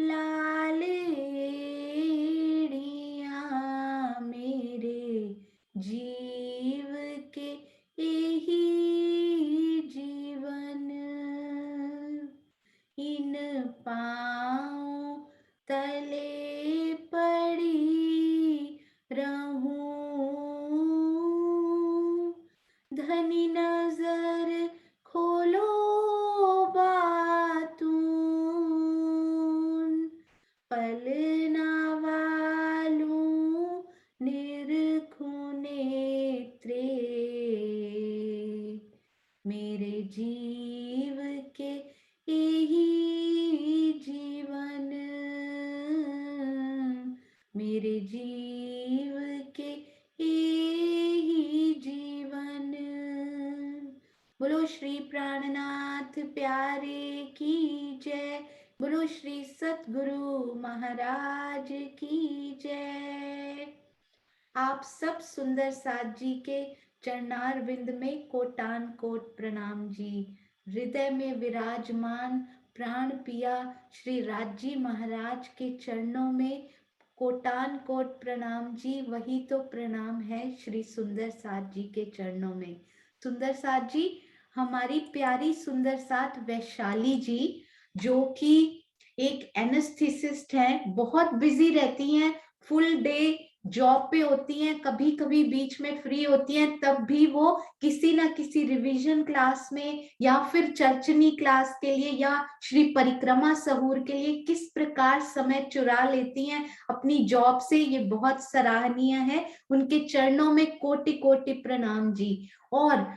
लालेड़िया मेरे जीव के यही जीवन, इन पाँव तले पड़ी रहूं। धनी नजर खोलो बातून, पलना वालूं निरखूं नेत्रे, मेरे जीव के यही जीवन, मेरे जीव के यही जीवन। बोलो श्री प्राणनाथ प्यारे की जय, बोलो श्री सतगुरु महाराज की जय। आप सब सुंदर साथ जी के चरणार विंद में कोटान कोट प्रणाम जी। हृदय में विराजमान प्राण पिया श्री राजी महाराज के चरणों में कोटान कोट प्रणाम जी। वही तो प्रणाम है श्री सुंदर साथ जी के चरणों में। सुंदर साथ जी, हमारी प्यारी सुंदर साथ वैशाली जी, जो कि एक एनेस्थेसिस्ट हैं, बहुत बिजी रहती हैं, फुल डे जॉब पे होती हैं, कभी कभी बीच में फ्री होती हैं, तब भी वो किसी ना किसी रिवीजन क्लास में या फिर चर्चनी क्लास के लिए या श्री परिक्रमा सहूर के लिए किस प्रकार समय चुरा लेती हैं अपनी जॉब से, ये बहुत सराहनीय है। उनके चरणों में कोटि कोटि प्रणाम जी। और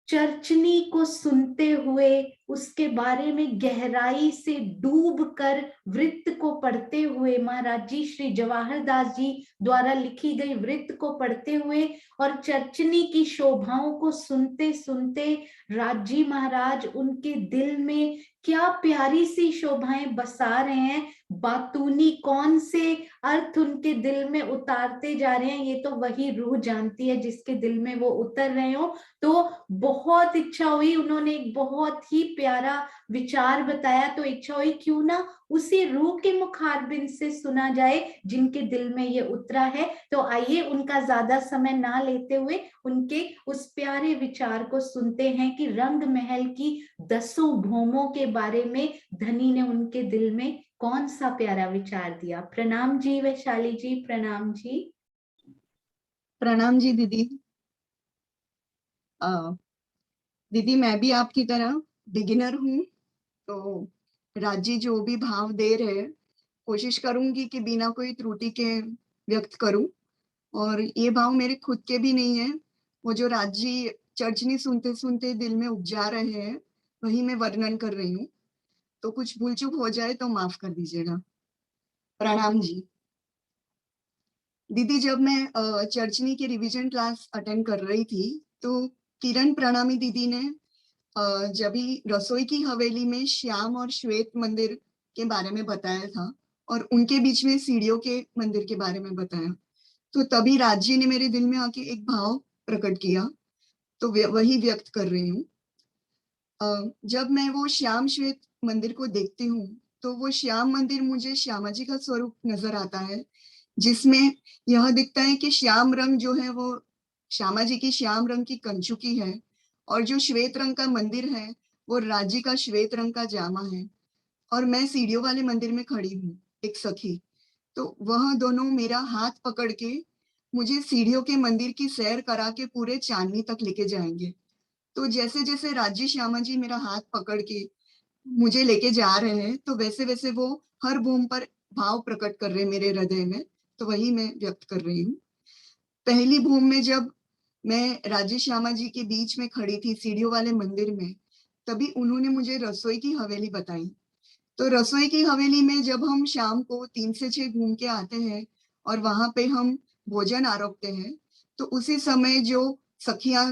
चर्चनी को सुनते हुए, उसके बारे में गहराई से डूब कर, वृत्त को पढ़ते हुए, महाराज जी श्री जवाहर दास जी द्वारा लिखी गई वृत्त को पढ़ते हुए और चर्चनी की शोभाओं को सुनते सुनते राजी महाराज उनके दिल में क्या प्यारी सी शोभाएं बसा रहे हैं, बातूनी कौन से अर्थ उनके दिल में उतारते जा रहे हैं, ये तो वही रूह जानती है जिसके दिल में वो उतर रहे हो। तो बहुत इच्छा हुई, उन्होंने एक बहुत ही प्यारा विचार बताया, तो इच्छा हुई क्यों ना उसी रूह के मुखारबिंद से सुना जाए जिनके दिल में ये उतरा है। तो आइए उनका ज्यादा समय ना लेते हुए उनके उस प्यारे विचार को सुनते हैं कि रंग महल की 10 भौमों के बारे में धनी ने उनके दिल में कौन सा प्यारा विचार दिया। प्रणाम जी वैशाली जी, प्रणाम जी। प्रणाम जी दीदी। दीदी मैं भी आपकी तरह बिगिनर हूँ, तो राजी जो भी भाव दे रहे हैं कोशिश करूंगी कि बिना कोई त्रुटि के व्यक्त करूं। और ये भाव मेरे खुद के भी नहीं है, वो जो राजी चर्चनी सुनते सुनते दिल में उपजा रहे हैं वही मैं वर्णन कर रही हूँ। तो कुछ भूल चूक हो जाए तो माफ कर दीजिएगा। प्रणाम जी दीदी। जब मैं चर्चनी की रिवीजन क्लास अटेंड कर रही थी तो किरण प्रणामी दीदी ने जब भी रसोई की हवेली में श्याम और श्वेत मंदिर के बारे में बताया था और उनके बीच में सीढ़ियों के मंदिर के बारे में बताया, तो तभी राजी ने मेरे दिल में आके एक भाव प्रकट किया, तो वही व्यक्त कर रही हूँ। जब मैं वो श्याम श्वेत मंदिर को देखती हूँ तो वो श्याम मंदिर मुझे श्यामा जी का स्वरूप नजर आता है, जिसमें यह दिखता है कि श्याम रंग जो है वो श्यामा जी की श्याम रंग की कंचुकी है, और जो श्वेत रंग का मंदिर है वो राजी का श्वेत रंग का जामा है। और मैं सीढ़ियों वाले मंदिर में खड़ी हूँ, एक सखी। तो वह दोनों मेरा हाथ पकड़ के मुझे सीढ़ियों के मंदिर की सैर करा के पूरे चांदनी तक लेके जाएंगे। तो जैसे जैसे राजी श्यामा जी मेरा हाथ पकड़ के मुझे लेके जा रहे हैं, तो वैसे वैसे वो हर बूम पर भाव प्रकट कर रहे हैं मेरे हृदय में, तो वही मैं व्यक्त कर रही हूँ। पहली भूम में जब मैं राजी श्यामा जी के बीच में खड़ी थी सीढ़ियों वाले मंदिर में, तभी उन्होंने मुझे रसोई की हवेली बताई। तो रसोई की हवेली में जब हम शाम को 3 से 6 घूम के आते हैं और वहां पे हम भोजन आरोपते हैं, तो उसी समय जो सखियां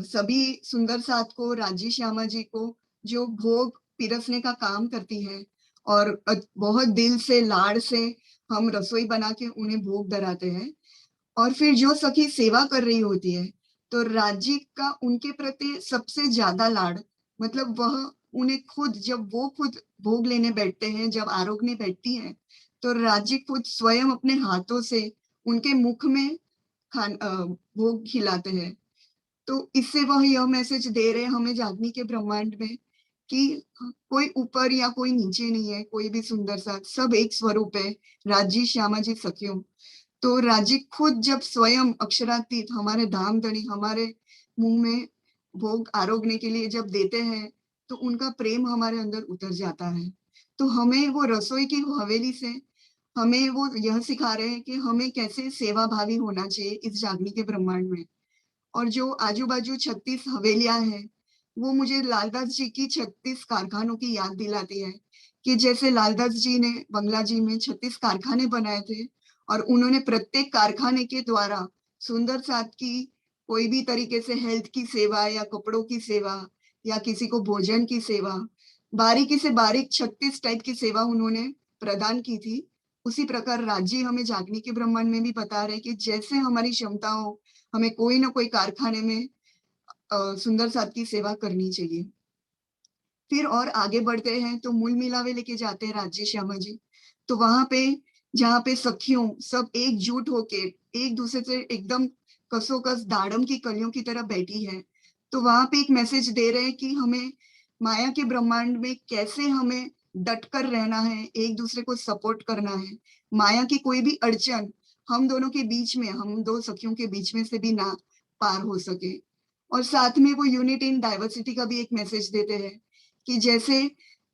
सभी सुंदर साथ को, राजी श्यामा जी को जो भोग पिरसने का काम करती है, और बहुत दिल से लाड़ से हम रसोई बना के उन्हें भोग धराते हैं। और फिर जो सखी सेवा कर रही होती है, तो राजी का उनके प्रति सबसे ज्यादा लाड़, मतलब वह उन्हें खुद जब वो खुद भोग लेने बैठते हैं, जब आरोग्य बैठती है, तो राज्य खुद स्वयं अपने हाथों से उनके मुख में भोग खिलाते हैं। तो इससे वह यह मैसेज दे रहे हैं हमें जागनी के ब्रह्मांड में कि कोई ऊपर या कोई नीचे नहीं है, कोई भी सुंदर सा, सब एक स्वरूप है, राज्य श्यामा जी सखियों। तो राज्य खुद जब स्वयं अक्षरातीत हमारे धाम धनी हमारे मुंह में भोग आरोगने के लिए जब देते हैं, तो उनका प्रेम हमारे अंदर उतर जाता है। तो हमें वो रसोई की हवेली से हमें वो यह सिखा रहे हैं कि हमें कैसे सेवा भावी होना चाहिए इस जागनी के ब्रह्मांड में। और जो आजू बाजू 36 हवेलियां हैं, वो मुझे लालदास जी की 36 कारखानों की याद दिलाती है कि जैसे लालदास जी ने बंगला जी में 36 कारखाने बनाए थे और उन्होंने प्रत्येक कारखाने के द्वारा सुंदर साथ की कोई भी तरीके से हेल्थ की सेवा या कपड़ों की सेवा या किसी को भोजन की सेवा, बारीकी से बारीक 36 टाइप की सेवा उन्होंने प्रदान की थी। उसी प्रकार राज्य हमें जागनी के ब्रह्मांड में भी बता रहे कि जैसे हमारी क्षमता हो, हमें कोई ना कोई कारखाने में सुंदर साथ की सेवा करनी चाहिए। फिर और आगे बढ़ते हैं तो मूल मिलावे लेके जाते हैं राज्य श्यामा जी। तो वहां पे जहाँ पे सखियों सब एकजुट होके एक दूसरे से एकदम कसोकस दाड़म की कलियों की तरह बैठी है, तो वहां पे एक मैसेज दे रहे हैं कि हमें माया के ब्रह्मांड में कैसे हमें डटकर रहना है, एक दूसरे को सपोर्ट करना है। माया की कोई भी अड़चन हम दोनों के बीच में, हम दो सखियों के बीच में से भी ना पार हो सके। और साथ में वो यूनिटी इन डाइवर्सिटी का भी एक मैसेज देते हैं कि जैसे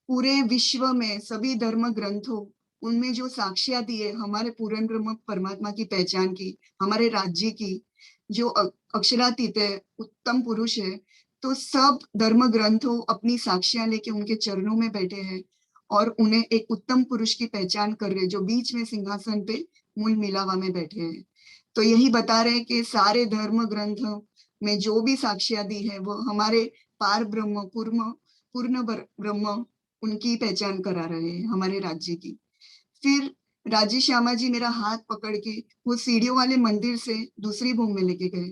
पूरे विश्व में सभी धर्म ग्रंथों उनमें जो साक्ष्य दिए हमारे पूर्ण ब्रह्म परमात्मा की पहचान की, हमारे राज्य की, जो अक्षरातीत है, उत्तम पुरुष है, तो सब धर्म ग्रंथों अपनी साक्ष्यां लेके उनके चरणों में बैठे हैं और उन्हें एक उत्तम पुरुष की पहचान कर रहे हैं जो बीच में सिंहासन पे मूल मिलावा में बैठे हैं। तो यही बता रहे हैं कि सारे धर्म ग्रंथों में जो भी साक्ष्यां दी है वो हमारे पार ब्रह्म पूर्ण पूर्ण ब्रह्म उनकी पहचान करा रहे हैं हमारे राज्य की। फिर राजी श्यामा जी मेरा हाथ पकड़ के वो सीढ़ियों वाले मंदिर से दूसरी भूमि में लेके गए।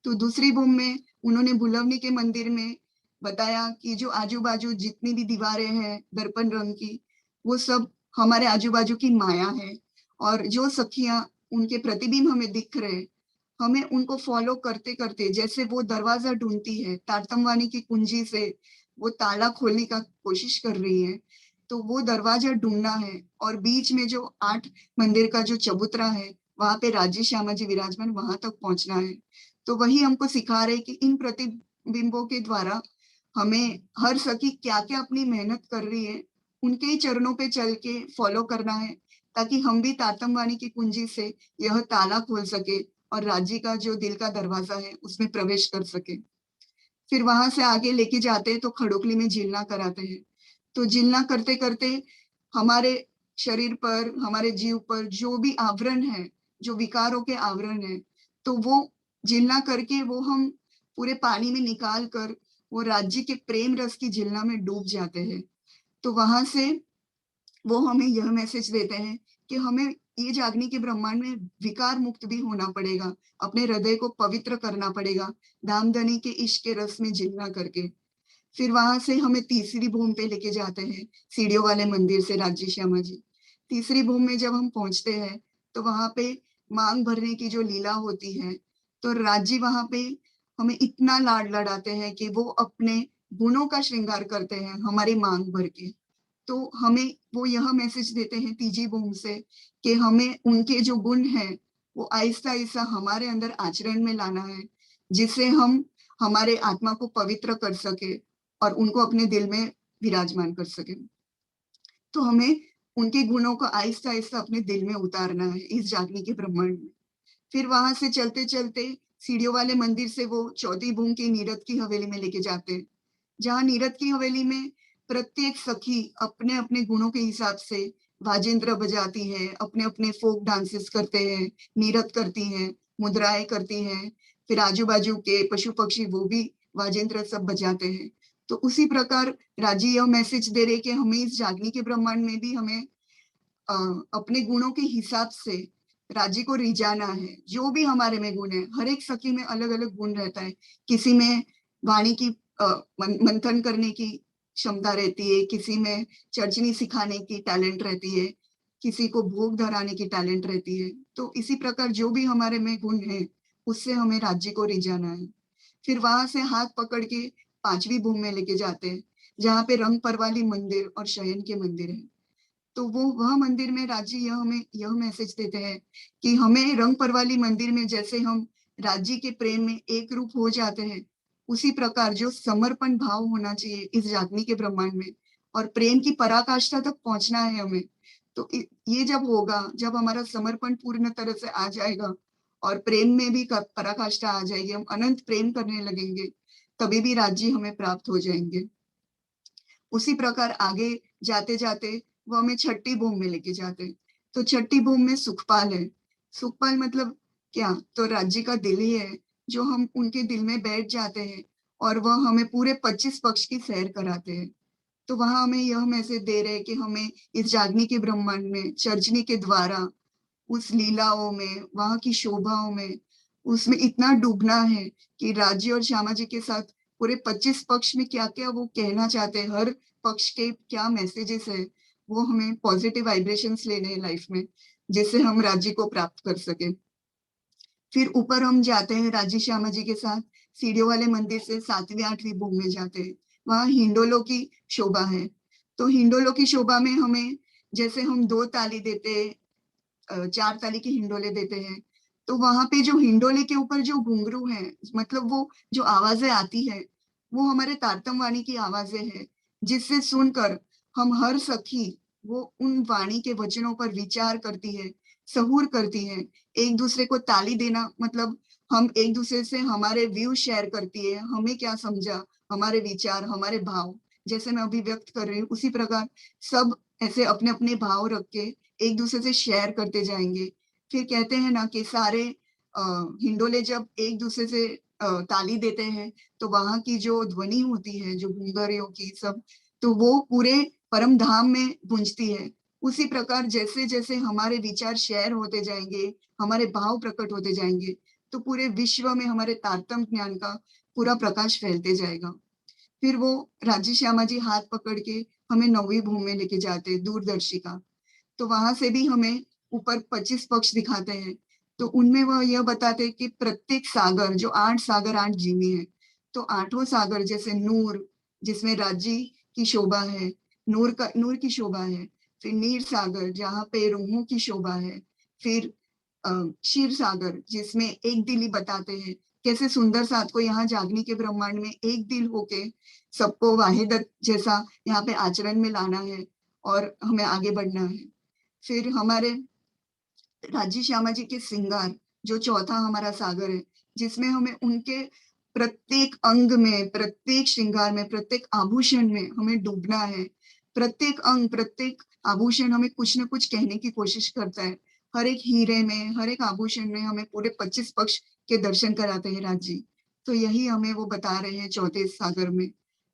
तो दूसरी भूमि में उन्होंने भुलवनी के मंदिर में बताया कि जो आजू बाजू जितनी भी दीवारें हैं दर्पण रंग की, वो सब हमारे आजू बाजू की माया है। और जो सखियां उनके प्रतिबिंब हमें दिख रहे, हमें उनको फॉलो करते करते जैसे वो दरवाजा ढूंढती है तारतमवानी की कुंजी से, वो ताला खोलने का कोशिश कर रही है, तो वो दरवाजा ढूंढना है। और बीच में जो 8 मंदिर का जो चबूतरा है, वहां पे राजी श्यामा जी विराजमान, वहां तक पहुंचना है। तो वही हमको सिखा रहे कि इन प्रतिबिंबों के द्वारा हमें हर सखी क्या क्या अपनी मेहनत कर रही है, उनके ही चरणों पे चल के फॉलो करना है, ताकि हम भी तातमवाणी की कुंजी से यह ताला खोल सके और राज्य का जो दिल का दरवाजा है उसमें प्रवेश कर सके। फिर वहां से आगे लेके जाते हैं तो खड़ोकली में झीलना कराते हैं। तो झीलना करते करते हमारे शरीर पर, हमारे जीव पर जो भी आवरण है, जो विकारों के आवरण है, तो वो झीलना करके वो हम पूरे पानी में निकाल कर वो राज्य के प्रेम रस की झीलना में डूब जाते हैं। तो वहां से वो हमें यह मैसेज देते हैं कि हमें ये जागने के ब्रह्मांड में विकार मुक्त भी होना पड़ेगा, अपने हृदय को पवित्र करना पड़ेगा, धामधनी के इश्क के रस में झीलना करके। फिर वहां से हमें तीसरी भूमि पे लेके जाते हैं, सीढ़ियों वाले मंदिर से राज्य श्यामा जी। तीसरी भूमि में जब हम पहुंचते हैं तो वहां पे मांग भरने की जो लीला होती है, तो राज्य वहां पे हमें इतना लाड लड़ाते हैं कि वो अपने गुणों का श्रृंगार करते हैं हमारी मांग भर के। तो हमें वो यह मैसेज देते हैं तीजी भूमि से कि हमें उनके जो गुण हैं वो आहिस्ता आहिस्ता हमारे अंदर आचरण में लाना है, जिससे हम हमारे आत्मा को पवित्र कर सके और उनको अपने दिल में विराजमान कर सके। तो हमें उनके गुणों को आहिस्ता आहिस्ता अपने दिल में उतारना है इस जागने के ब्रह्मांड में। फिर वहां से चलते चलते सीढ़ियों वाले मंदिर से वो चौथी भूमि की नीरद की हवेली में लेके जाते हैं, जहाँ नीरद की हवेली में प्रत्येक सखी अपने अपने गुणों के हिसाब से वाजेंद्र बजाती है, अपने अपने फोक डांसेस करते हैं, नीरद करती हैं, मुद्राएं करती हैं। फिर आजू बाजू के पशु पक्षी वो भी वाजेंद्र सब बजाते हैं। तो उसी प्रकार राजी यह मैसेज दे रहे कि हमें इस जागनी के ब्रह्मांड में भी हमें अपने गुणों के हिसाब से राज्य को रिझाना है। जो भी हमारे में गुण है, हर एक सखी में अलग अलग गुण रहता है। किसी में वाणी की मंथन करने की क्षमता रहती है, किसी में चर्चनी सिखाने की टैलेंट रहती है, किसी को भोग धराने की टैलेंट रहती है। तो इसी प्रकार जो भी हमारे में गुण है, उससे हमें राज्य को रिझाना है। फिर वहां से हाथ पकड़ के 5वीं भूमि में लेके जाते हैं, जहाँ पे रंग परवाली मंदिर और शयन के मंदिर है। तो वो वह मंदिर में राज्य यह हमें यह मैसेज देते हैं कि हमें रंग परवाली मंदिर में जैसे हम राज्य के प्रेम में एक रूप हो जाते हैं, उसी प्रकार जो समर्पण भाव होना चाहिए इस जागनी के ब्रह्मांड में, और प्रेम की पराकाष्ठा तक पहुंचना है हमें। तो ये जब होगा, जब हमारा समर्पण पूर्ण तरह से आ जाएगा और प्रेम में भी पराकाष्ठा आ जाएगी, हम अनंत प्रेम करने लगेंगे, तभी भी राज्य हमें प्राप्त हो जाएंगे। उसी प्रकार आगे जाते जाते वो हमें छठी भूमि में लेके जाते हैं। तो छठी भूमि में सुखपाल है। सुखपाल मतलब क्या, तो राज्य का दिल ही है, जो हम उनके दिल में बैठ जाते हैं और वह हमें पूरे 25 पक्ष की सैर कराते हैं। तो वहां हमें यह मैसेज दे रहे हैं कि हमें इस जागनी के ब्रह्मांड में चर्चनी के द्वारा उस लीलाओं में, वहां की शोभाओं में, उसमें इतना डूबना है कि राज्य और श्यामा जी के साथ पूरे 25 पक्ष में क्या क्या वो कहना चाहते हैं, हर पक्ष के क्या मैसेजेस है, वो हमें पॉजिटिव वाइब्रेशंस लेने हैं लाइफ में, जिससे हम राज्य को प्राप्त कर सके। फिर ऊपर हम जाते हैं राज्य श्यामा जी के साथ, सीढ़ियों वाले मंदिर से 7वीं 8वीं भूमि में जाते हैं। वहां हिंडोलों की शोभा है। तो हिंडोलों की शोभा में हमें, जैसे हम 2 ताली देते, 4 ताली के हिंडोले देते हैं, तो वहां पे जो हिंडोले के ऊपर जो घुंघरू है, मतलब वो जो आवाजें आती है, वो हमारे तारतम वाणी की आवाजें हैं, जिससे सुनकर हम हर सखी वो उन वाणी के वचनों पर विचार करती है, सहूर करती है। एक दूसरे को ताली देना मतलब हम एक दूसरे से हमारे व्यू शेयर करती है, हमें क्या समझा, हमारे विचार, हमारे भाव, जैसे मैं अभी व्यक्त कर रही हूँ, उसी प्रकार सब ऐसे अपने अपने भाव रख के एक दूसरे से शेयर करते जाएंगे। फिर कहते हैं ना कि सारे हिंडोले जब एक दूसरे से ताली देते हैं, तो वहां की जो ध्वनि होती है, जो घुंघरियों की सब, तो वो पूरे परम धाम में गूंजती है। उसी प्रकार जैसे जैसे हमारे विचार शेयर होते जाएंगे, हमारे भाव प्रकट होते जाएंगे, तो पूरे विश्व में हमारे तारतम ज्ञान का पूरा प्रकाश फैलते जाएगा। फिर वो राजी श्यामा जी हाथ पकड़ के हमें 9वीं भूमि में लेके जाते हैं, दूरदर्शिका। तो वहां से भी हमें ऊपर 25 पक्ष दिखाते हैं। तो उनमें वह यह बताते हैं कि प्रत्येक सागर, जो 8 सागर 8 जीवी है, तो 8वां सागर जैसे नूर, जिसमें राज्य की शोभा है, नूर की शोभा है। फिर नीर सागर, जहाँ पे रूहों की शोभा है। फिर क्षीर सागर, जिसमें एक दिल ही बताते हैं कैसे सुंदर साथ को यहाँ जागनी के ब्रह्मांड में एक दिल होके सबको वाहिदत जैसा यहाँ पे आचरण में लाना है और हमें आगे बढ़ना है। फिर हमारे राजी श्यामा जी के श्रृंगार, जो चौथा हमारा सागर है, जिसमें हमें उनके प्रत्येक अंग में, प्रत्येक श्रृंगार में, प्रत्येक आभूषण में हमें डूबना है। प्रत्येक अंग, प्रत्येक आभूषण हमें कुछ न कुछ कहने की कोशिश करता है। हर एक हीरे में, हर एक आभूषण में हमें पूरे 25 पक्ष के दर्शन कराते हैं राजी। तो यही हमें वो बता रहे हैं चौथे सागर में।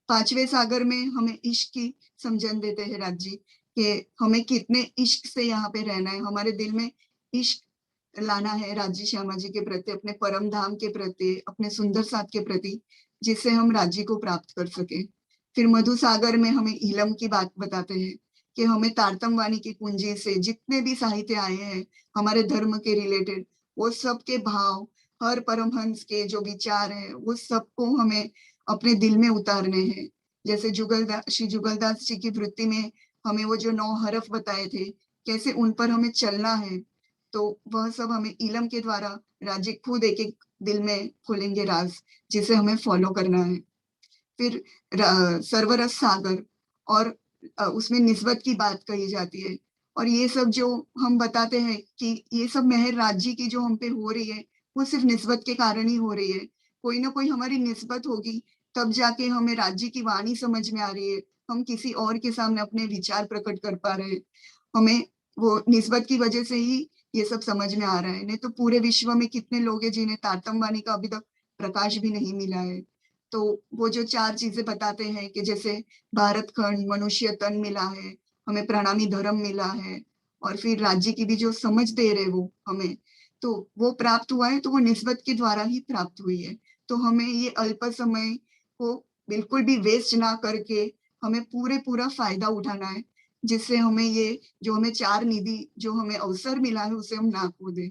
5वें सागर में हमें इश्क की समझन देते हैं राजी, कि हमें कितने इश्क से यहाँ पे रहना है, हमारे दिल में इश्क लाना है राज्य श्यामा जी के प्रति, अपने परम धाम के प्रति, अपने सुंदर साथ के प्रति, जिससे हम राज्य को प्राप्त कर सके। फिर मधु सागर में हमें इलम की बात बताते हैं कि हमें तारतम वाणी की कुंजी से जितने भी साहित्य आए हैं हमारे धर्म के रिलेटेड, वो सब के भाव, हर परमहंस के जो विचार है, वो सबको हमें अपने दिल में उतारने हैं। जैसे श्री जुगलदास जी की वृत्ति में हमें वो जो 9 हरफ बताए थे, कैसे उन पर हमें चलना है, तो वह सब हमें इलम के द्वारा राज्य खुद एक एक दिल में खोलेंगे राज, जिसे हमें फॉलो करना है। फिर सर्वरस सागर, और उसमें निस्बत की बात कही जाती है। और ये सब जो हम बताते हैं कि ये सब मेहर राज्य की जो हम पे हो रही है, वो सिर्फ निस्बत के कारण ही हो रही है। कोई ना कोई हमारी निस्बत होगी, तब जाके हमें राज्य की वाणी समझ में आ रही है, हम किसी और के सामने अपने विचार प्रकट कर पा रहे हैं। हमें वो निस्बत की वजह से ही ये सब समझ में आ रहा है। नहीं तो पूरे विश्व में कितने लोग हैं जिन्हें तारतम वाणी का अभी तक प्रकाश भी नहीं मिला है। तो वो जो 4 चीजें बताते हैं कि जैसे भारत खंड, मनुष्य तन मिला है, हमें प्रणामी धर्म मिला है, और फिर राज्य की भी जो समझ दे रहे वो हमें, तो वो प्राप्त हुआ है, तो वो निस्बत के द्वारा ही प्राप्त हुई है। तो हमें ये अल्प समय को बिल्कुल भी वेस्ट ना करके हमें पूरा फायदा उठाना है, जिससे हमें ये जो हमें 4 निधि जो हमें अवसर मिला है उसे हम ना खो दें।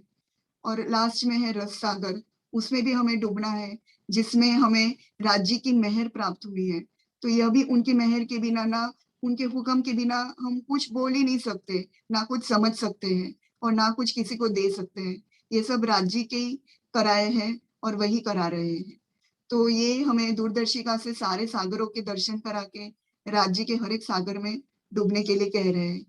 और लास्ट में है रस सागर, उसमें भी हमें डूबना है, जिसमें हमें राज्य की मेहर प्राप्त हुई है। तो यह भी उनकी मेहर के बिना, ना उनके हुक्म के बिना हम कुछ बोल ही नहीं सकते, ना कुछ समझ सकते हैं और ना कुछ किसी को दे सकते हैं। ये सब राज्य के ही कराए हैं और वही करा रहे हैं। तो ये हमें दूरदर्शिका से सारे सागरों के दर्शन करा के राज्य के हर एक सागर में डूबने के लिए कह रहे हैं।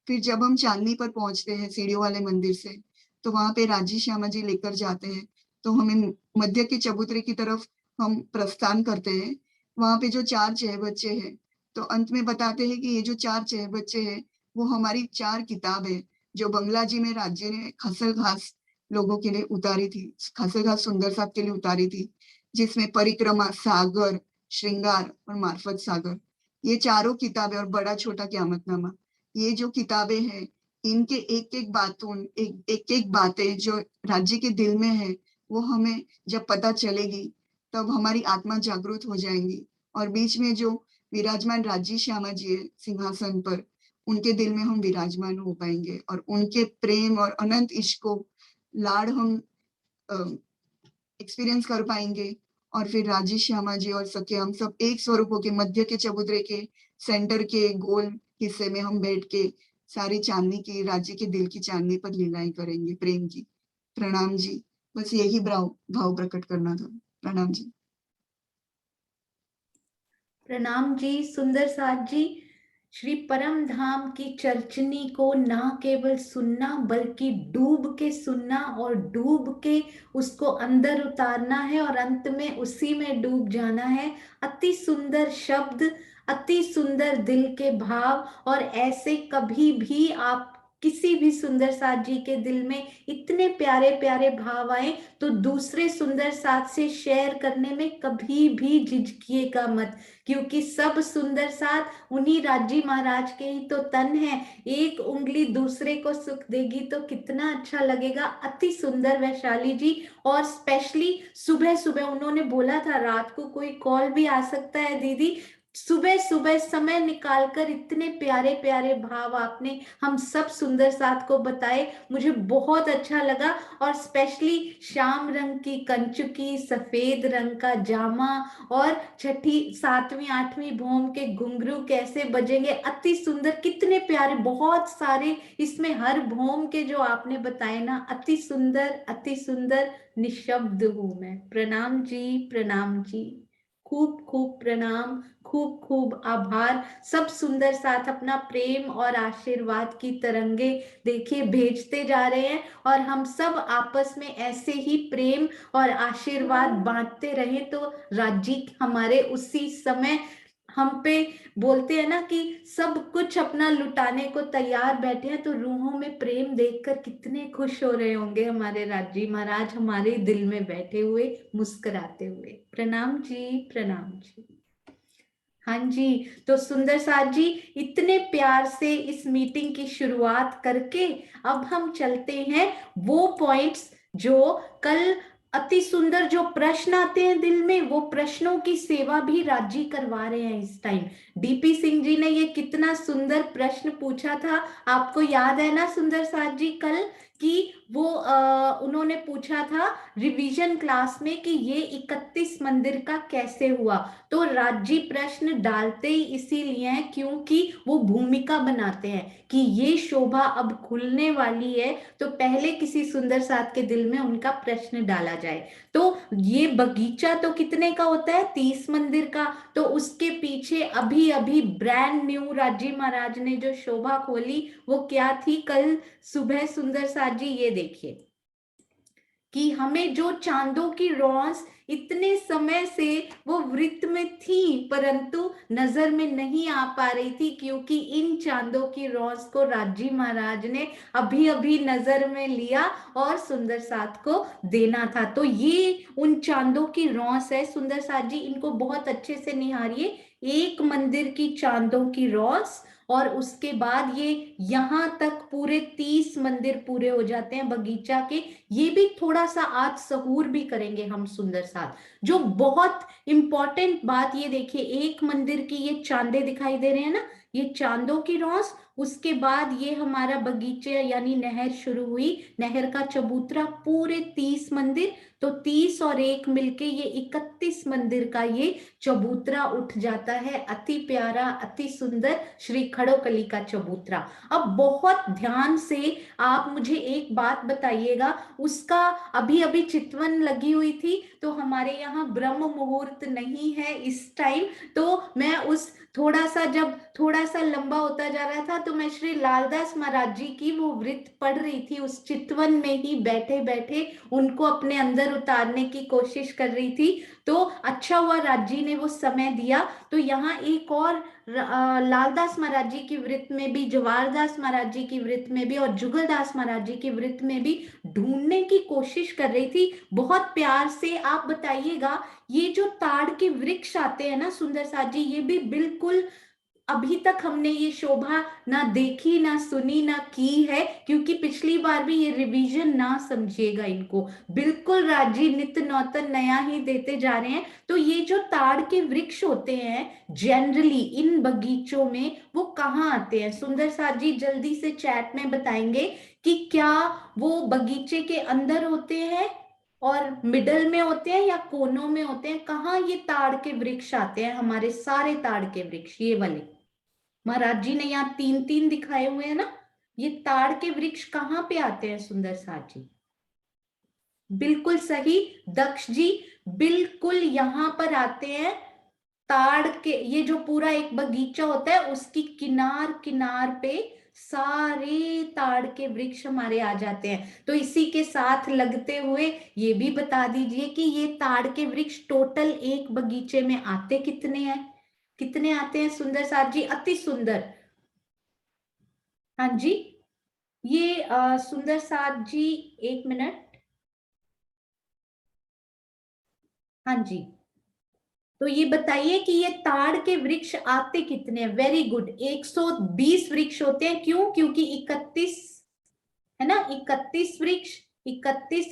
फिर जब हम चांदनी पर पहुंचते हैं सीढ़ियों वाले मंदिर से, तो वहां पे राजी श्यामा जी लेकर जाते हैं, तो हमें मध्य के चबूतरे की तरफ हम प्रस्थान करते हैं। वहां पे जो 4 चेह बच्चे हैं, तो अंत में बताते हैं कि ये जो 4 चेह बच्चे हैं, वो हमारी 4 किताब है, जो बंगला जी में राज्य ने खसल घास लोगों के लिए उतारी थी, खसल घास सुंदर साहब के लिए उतारी थी, जिसमें परिक्रमा, सागर, श्रृंगार और मार्फत सागर, ये चारों किताबें और बड़ा छोटा क़यामतनामा, ये जो किताबें हैं, इनके एक-एक बातों, एक-एक बातें जो राज्य के दिल में है, वो हमें जब पता चलेगी, तब हमारी आत्मा जागृत हो जाएंगी। और बीच में जो विराजमान राज्य श्यामा जी है सिंहासन पर, उनके दिल में हम विराजमान हो पाएंगे और उनके प्रेम और अनंत इश्क को, लाड़ हम एक्सपीरियंस कर पाएंगे। और फिर राजेश श्यामा जी और सखे हम सब एक स्वरूपों के मध्य के चबूतरे के सेंटर के गोल हिस्से में हम बैठ के सारी चांदनी की, राज्य के दिल की चांदनी पर लीलाएं करेंगे प्रेम की। प्रणाम जी, बस यही भाव प्रकट करना था। प्रणाम जी। प्रणाम जी सुंदर साथ जी। श्री परम धाम की चर्चनी को ना केवल सुनना बल्कि डूब के सुनना और डूब के उसको अंदर उतारना है और अंत में उसी में डूब जाना है। अति सुंदर शब्द, अति सुंदर दिल के भाव, और ऐसे कभी भी आप किसी भी सुंदर साथ जी के दिल में इतने प्यारे प्यारे भाव आए तो दूसरे सुंदर साथ से शेयर करने में कभी भी झिझकिएगा मत, क्योंकि सब सुंदर साथ उन्हीं राज्य महाराज के ही तो तन है। एक उंगली दूसरे को सुख देगी तो कितना अच्छा लगेगा। अति सुंदर वैशाली जी। और स्पेशली सुबह सुबह उन्होंने बोला था रात को कोई कॉल भी आ सकता है दीदी, सुबह सुबह समय निकालकर इतने प्यारे प्यारे भाव आपने हम सब सुंदर साथ को बताए, मुझे बहुत अच्छा लगा। और स्पेशली श्याम रंग की कंचुकी, सफेद रंग का जामा और छठी सातवीं आठवीं भौम के घुंघरू कैसे बजेंगे, अति सुंदर, कितने प्यारे, बहुत सारे इसमें हर भौम के जो आपने बताए ना, अति सुंदर अति सुंदर। निशब्द हूं मैं। प्रणाम जी, प्रणाम जी, खूब खूब प्रणाम, खूब खूब आभार। सब सुंदर साथ अपना प्रेम और आशीर्वाद की तरंगे देखिए भेजते जा रहे हैं और हम सब आपस में ऐसे ही प्रेम और आशीर्वाद बांटते रहे तो राज्य हमारे उसी समय हम पे बोलते हैं ना कि सब कुछ अपना लुटाने को तैयार बैठे हैं, तो रूहों में प्रेम देखकर कितने खुश हो रहे होंगे हमारे राज्य महाराज हमारे दिल में बैठे हुए मुस्कुराते हुए। प्रणाम जी, प्रणाम जी। हाँ जी, तो सुंदर साथ जी इतने प्यार से इस मीटिंग की शुरुआत करके अब हम चलते हैं वो पॉइंट्स जो कल अति सुंदर जो प्रश्न आते हैं दिल में, वो प्रश्नों की सेवा भी राजी करवा रहे हैं इस टाइम। डीपी सिंह जी ने ये कितना सुंदर प्रश्न पूछा था, आपको याद है ना सुंदर साथ जी कल, कि वो उन्होंने पूछा था रिवीजन क्लास में कि ये 31 मंदिर का कैसे हुआ। तो राज्य प्रश्न डालते ही इसीलिए हैं क्योंकि वो भूमिका बनाते हैं कि ये शोभा अब खुलने वाली है, तो पहले किसी सुंदर साथ के दिल में उनका प्रश्न डाला जाए। तो ये बगीचा तो कितने का होता है, 30 मंदिर का, तो उसके पीछे अभी अभी ब्रांड न्यू राज्य महाराज ने जो शोभा खोली वो क्या थी कल सुबह सुंदर साथ जी, ये देखिए कि हमें जो चांदों की रौंस इतने समय से वो वृत्त में थी परंतु नजर में नहीं आ पा रही थी, क्योंकि इन चांदों की रौंस को राज्य महाराज ने अभी अभी नजर में लिया और सुंदर साथ को देना था। तो ये उन चांदों की रौंस है सुंदर साथ जी, इनको बहुत अच्छे से निहारिए। एक मंदिर की चांदों की रौंस और उसके बाद ये यहाँ तक पूरे 30 मंदिर पूरे हो जाते हैं बगीचा के। ये भी थोड़ा सा आज सहूर भी करेंगे हम सुंदर साथ। जो बहुत इंपॉर्टेंट बात ये देखिए, एक मंदिर की ये चांदे दिखाई दे रहे हैं ना, ये चांदों की रौस। उसके बाद ये हमारा बगीचे यानी नहर शुरू हुई, नहर का चबूतरा पूरे 30 मंदिर, तो 30 और 1 मिलके ये 31 मंदिर का ये चबूतरा उठ जाता है। अति प्यारा, अति सुंदर श्री खड़ोकली का चबूतरा। अब बहुत ध्यान से आप मुझे एक बात बताइएगा, उसका अभी अभी चितवन लगी हुई थी, तो हमारे यहाँ ब्रह्म मुहूर्त नहीं है इस टाइम, तो मैं उस थोड़ा सा जब थोड़ा सा लंबा होता जा रहा था तो मैं श्री लालदास महाराज जी की वो वृत्त पढ़ रही थी, उस चितवन में ही बैठे बैठे उनको अपने अंदर उतारने की कोशिश कर रही थी। तो अच्छा हुआ राज जी ने वो समय दिया। तो यहाँ एक और लालदास महाराज जी की वृत्त में भी, जवाहरदास महाराज जी की वृत्त में भी और जुगलदास महाराज जी की वृत्त में भी ढूंढने की कोशिश कर रही थी। बहुत प्यार से आप बताइएगा, ये जो ताड़ के वृक्ष आते हैं ना सुंदर साथ जी, ये भी बिल्कुल अभी तक हमने ये शोभा ना देखी ना सुनी ना की है, क्योंकि पिछली बार भी ये रिवीजन ना समझिएगा इनको, बिल्कुल राजी नित्य नौतन नया ही देते जा रहे हैं। तो ये जो ताड़ के वृक्ष होते हैं जनरली इन बगीचों में, वो कहाँ आते हैं सुंदर साथ जी? जल्दी से चैट में बताएंगे कि क्या वो बगीचे के अंदर होते हैं और मिडल में होते हैं या कोनों में होते हैं? कहाँ ये ताड़ के वृक्ष आते हैं हमारे सारे ताड़ के वृक्ष? ये वाले महाराज जी ने यहाँ 3-3 दिखाए हुए हैं ना, ये ताड़ के वृक्ष कहाँ पे आते हैं सुंदर साथ जी? बिल्कुल सही दक्ष जी, बिल्कुल यहाँ पर आते हैं। ताड़ के ये जो पूरा एक बगीचा होता है उसकी किनार किनार पे सारे ताड़ के वृक्ष हमारे आ जाते हैं। तो इसी के साथ लगते हुए ये भी बता दीजिए कि ये ताड़ के वृक्ष टोटल एक बगीचे में आते कितने हैं? कितने आते हैं सुंदर साथ जी? अति सुंदर। हाँ जी, ये सुंदर साथ जी, एक मिनट। हाँ जी, तो ये बताइए कि ये ताड़ के वृक्ष आते कितने हैं? वेरी गुड, 120 वृक्ष होते हैं। क्यों? क्योंकि 31 है ना, 31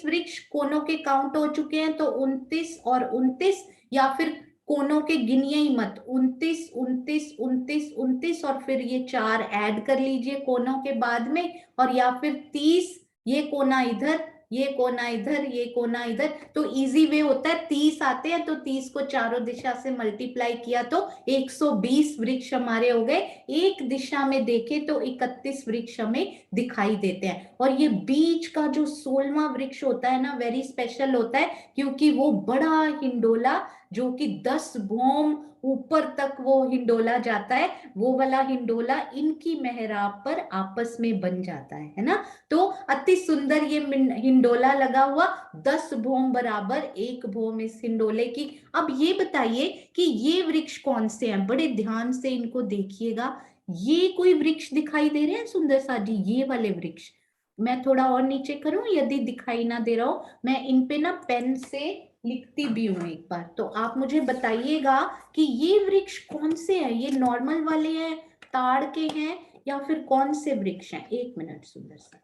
वृक्ष कोनों के काउंट हो चुके हैं, तो 29 और 29, या फिर कोनों के गिनिए ही मत, 29 29 29 29 और फिर ये 4 ऐड कर लीजिए कोनों के बाद में, और या फिर 30, ये कोना इधर, ये कोना इधर, ये कोना इधर। तो इजी वे होता है, 30 आते हैं तो 30 को चारों दिशा से मल्टीप्लाई किया तो 120 वृक्ष हमारे हो गए। एक दिशा में देखें तो 31 वृक्ष हमें दिखाई देते हैं। और ये बीच का जो 16वां वृक्ष होता है ना, वेरी स्पेशल होता है, क्योंकि वो बड़ा हिंडोला जो कि 10 भौम ऊपर तक वो हिंडोला जाता है, वो वाला हिंडोला इनकी मेहराब पर आपस में बन जाता है ना। तो अति सुंदर ये हिंडोला लगा हुआ, 10 भौम बराबर 1 भौम इस हिंडोले की। अब ये बताइए कि ये वृक्ष कौन से हैं? बड़े ध्यान से इनको देखिएगा। ये कोई वृक्ष दिखाई दे रहे हैं सुंदर सा जी? ये वाले वृक्ष, मैं थोड़ा और नीचे करूं यदि दिखाई ना दे रहा हो, मैं इन पे ना पेन से लिखती भी हूं एक बार, तो आप मुझे बताइएगा कि ये वृक्ष कौन से हैं? ये नॉर्मल वाले हैं, ताड़ के हैं, या फिर कौन से वृक्ष हैं? एक मिनट सुंदर सा।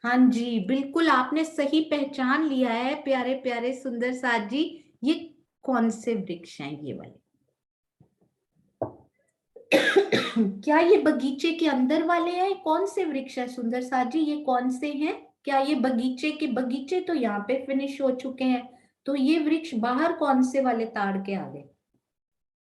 हाँ जी, बिल्कुल आपने सही पहचान लिया है प्यारे प्यारे सुंदर साथ जी। ये कौन से वृक्ष हैं ये वाले? क्या ये बगीचे के अंदर वाले हैं? कौन से वृक्ष है सुंदर साथ जी? ये कौन से हैं? क्या ये बगीचे के, बगीचे तो यहाँ पे फिनिश हो चुके हैं, तो ये वृक्ष बाहर कौन से वाले ताड़ के आ गए?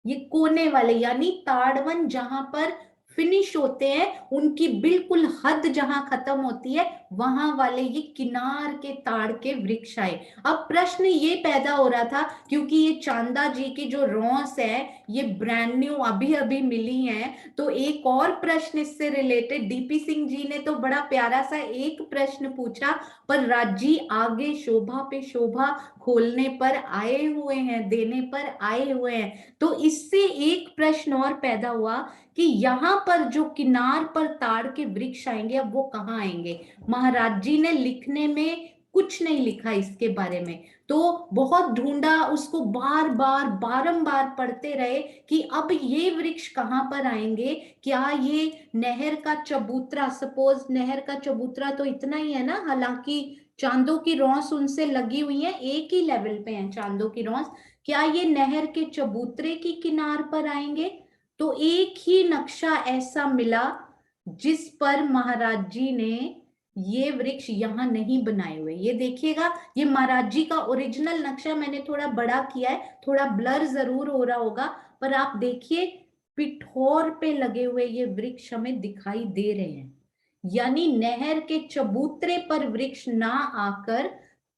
ये कोने वाले, यानी ताड़वन जहां पर फिनिश होते हैं, उनकी बिल्कुल हद जहां खत्म होती है, वहां वाले ये किनार के ताड़ के वृक्ष आए। अब प्रश्न ये पैदा हो रहा था, क्योंकि ये चांदा जी की जो रॉस है ये ब्रांड न्यू अभी अभी मिली है, तो एक और प्रश्न इससे रिलेटेड डीपी सिंह जी ने तो बड़ा प्यारा सा एक प्रश्न पूछा, पर राजी आगे शोभा पे शोभा खोलने पर आए हुए हैं, देने पर आए हुए हैं। तो इससे एक प्रश्न और पैदा हुआ कि यहाँ पर जो किनार पर ताड़ के वृक्ष आएंगे, अब वो कहाँ आएंगे? महाराज जी ने लिखने में कुछ नहीं लिखा इसके बारे में। तो बहुत ढूंढा, उसको बार बार बारंबार पढ़ते रहे कि अब ये वृक्ष कहाँ पर आएंगे, क्या ये नहर का चबूतरा, सपोज नहर का चबूतरा तो इतना ही है ना, हालांकि चांदों की रौस उनसे लगी हुई है, एक ही लेवल पे है चांदों की रौस, क्या ये नहर के चबूतरे की किनार पर आएंगे? तो एक ही नक्शा ऐसा मिला जिस पर महाराज जी ने ये वृक्ष यहाँ नहीं बनाए हुए। ये देखिएगा, ये महाराज जी का ओरिजिनल नक्शा, मैंने थोड़ा बड़ा किया है, थोड़ा ब्लर जरूर हो रहा होगा, पर आप देखिए पिठोर पे लगे हुए ये वृक्ष हमें दिखाई दे रहे हैं। यानी नहर के चबूतरे पर वृक्ष ना आकर